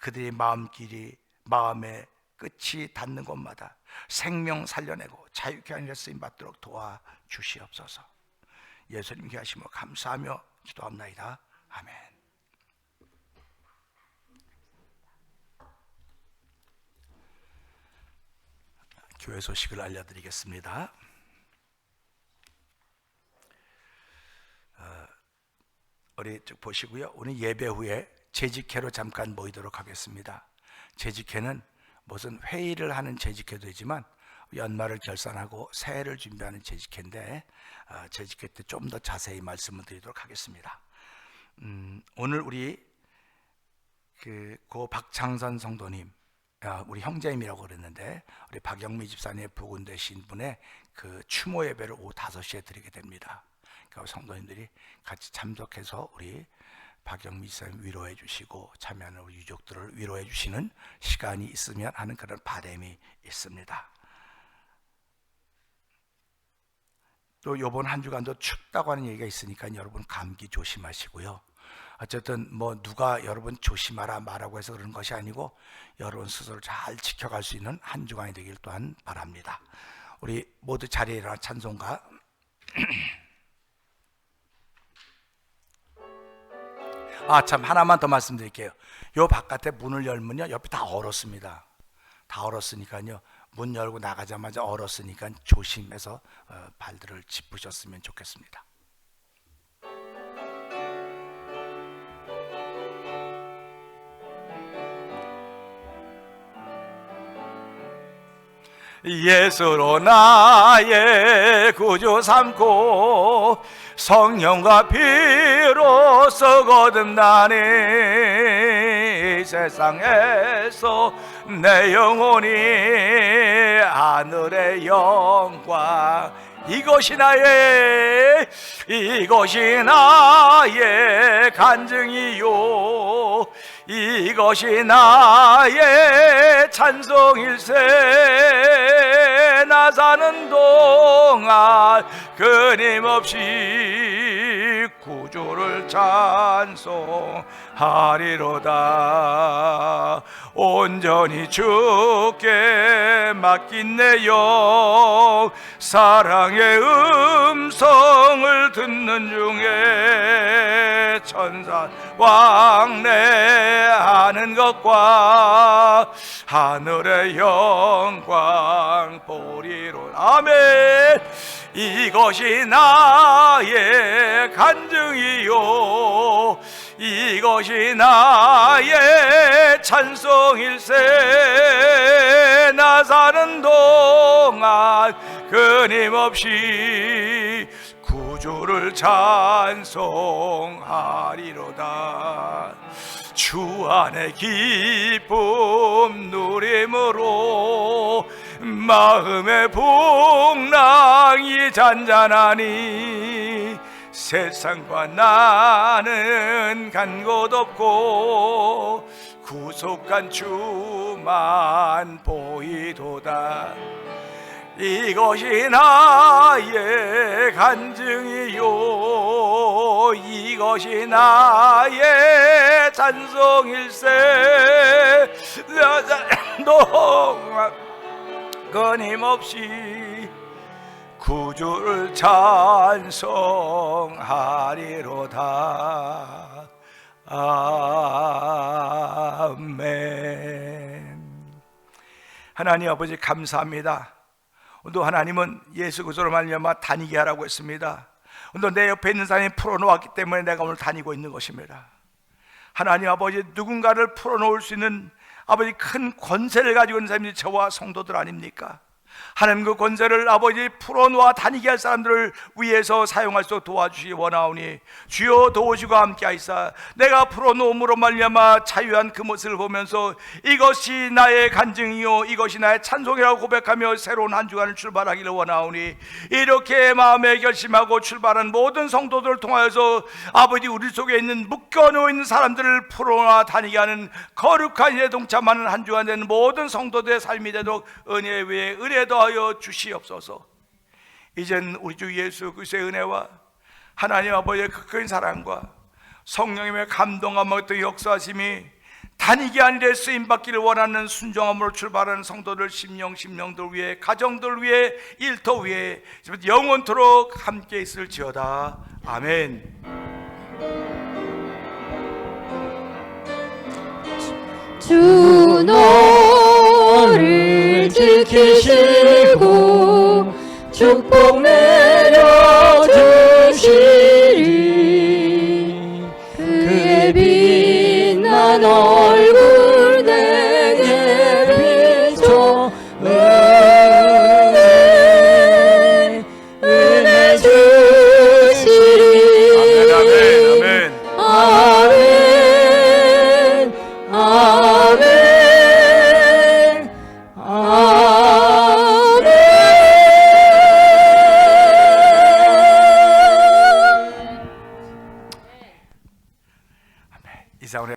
그들의 마음의 끝이 닿는 곳마다 생명 살려내고 자유케 하는 데 쓰임 받도록 도와주시옵소서. 예수님께 하심을 감사하며 기도합나이다. 아멘. 교회 소식을 알려드리겠습니다. 우리 쭉 보시고요. 오늘 예배 후에 재직회로 잠깐 모이도록 하겠습니다. 재직회는 무슨 회의를 하는 재직회도 되지만 연말을 결산하고 새해를 준비하는 재직회인데, 재직회 때 좀 더 자세히 말씀을 드리도록 하겠습니다. 오늘 우리 고 박창선 성도님, 우리 형제님이라고 그랬는데 우리 박영미 집사님의 부군 되신 분의 그 추모 예배를 오후 5시에 드리게 됩니다. 그러니까 성도님들이 같이 참석해서 우리 박영미 집사님 위로해 주시고 참여하는 우리 유족들을 위로해 주시는 시간이 있으면 하는 그런 바람이 있습니다. 또 이번 한 주간도 춥다고 하는 얘기가 있으니까 여러분 감기 조심하시고요. 어쨌든 뭐 누가 여러분 조심하라 말하고 해서 그러는 것이 아니고 여러분 스스로 잘 지켜갈 수 있는 한 주간이 되길 또한 바랍니다. 우리 모두 자리에 일어나 찬송가 참 하나만 더 말씀드릴게요. 요 바깥에 문을 열면요 옆이 다 얼었습니다. 다 얼었으니까요 문 열고 나가자마자 얼었으니까 조심해서 발들을 짚으셨으면 좋겠습니다. 예수로 나의 구주 삼고 성령과 피로써 거듭나니 이 세상에서 내 영혼이 하늘의 영광 이것이 나의 간증이요 이것이 나의 찬송일세 나 사는 동안 끊임없이 구주를 찬송하리로다 온전히 주께 맡긴 내 영 사랑의 음성을 듣는 중에 천사 왕래하는 것과 하늘의 영광 보리로 아멘 이것이 나의 간증이요 이것이 나의 찬송일세 나 사는 동안 끊임없이 구주를 찬송하리로다 주 안에 기쁨 누림으로 마음의 풍랑이 잔잔하니 세상과 나는 간 곳 없고 구속한 주만 보이도다 이것이 나의 간증이요 이것이 나의 찬송일세 동안 끊임없이 구주를 찬송하리로다 아멘 하나님 아버지 감사합니다 오늘도 하나님은 예수 그리스도로 말미암아 다니게 하라고 했습니다 오늘 내 옆에 있는 사람이 풀어놓았기 때문에 내가 오늘 다니고 있는 것입니다 하나님 아버지 누군가를 풀어놓을 수 있는 아버지 큰 권세를 가지고 있는 사람이 저와 성도들 아닙니까? 하나님 그 권세를 아버지 풀어놓아 다니게 할 사람들을 위해서 사용할 수 있도록 도와주시기 원하오니 주여 도우시고 함께하시사 내가 풀어놓음으로 말미암아 자유한 그 모습을 보면서 이것이 나의 간증이요 이것이 나의 찬송이라고 고백하며 새로운 한 주간을 출발하기를 원하오니 이렇게 마음에 결심하고 출발한 모든 성도들을 통하여서 아버지 우리 속에 있는 묶여놓여 있는 사람들을 풀어놓아 다니게 하는 거룩한 일에 동참하는 한 주간 되는 모든 성도들의 삶이 되도록 은혜 위에 은혜 더하여 주시옵소서 이젠 우리 주 예수 그리스도의 은혜와 하나님 아버지의 그 큰 사랑과 성령님의 감동함과 또 역사하심이 다니게 하는 데 쓰임받기를 원하는 순종함으로 출발하는 성도들 심령들 위해 가정들 위해 일터 위해 영원토록 함께 있을지어다 아멘 주 너를 지키시고 축복 내려주시리 그의 빛난 얼굴 내게 비춰 은혜 주시리 아멘 아멘 아멘 아멘 이상으로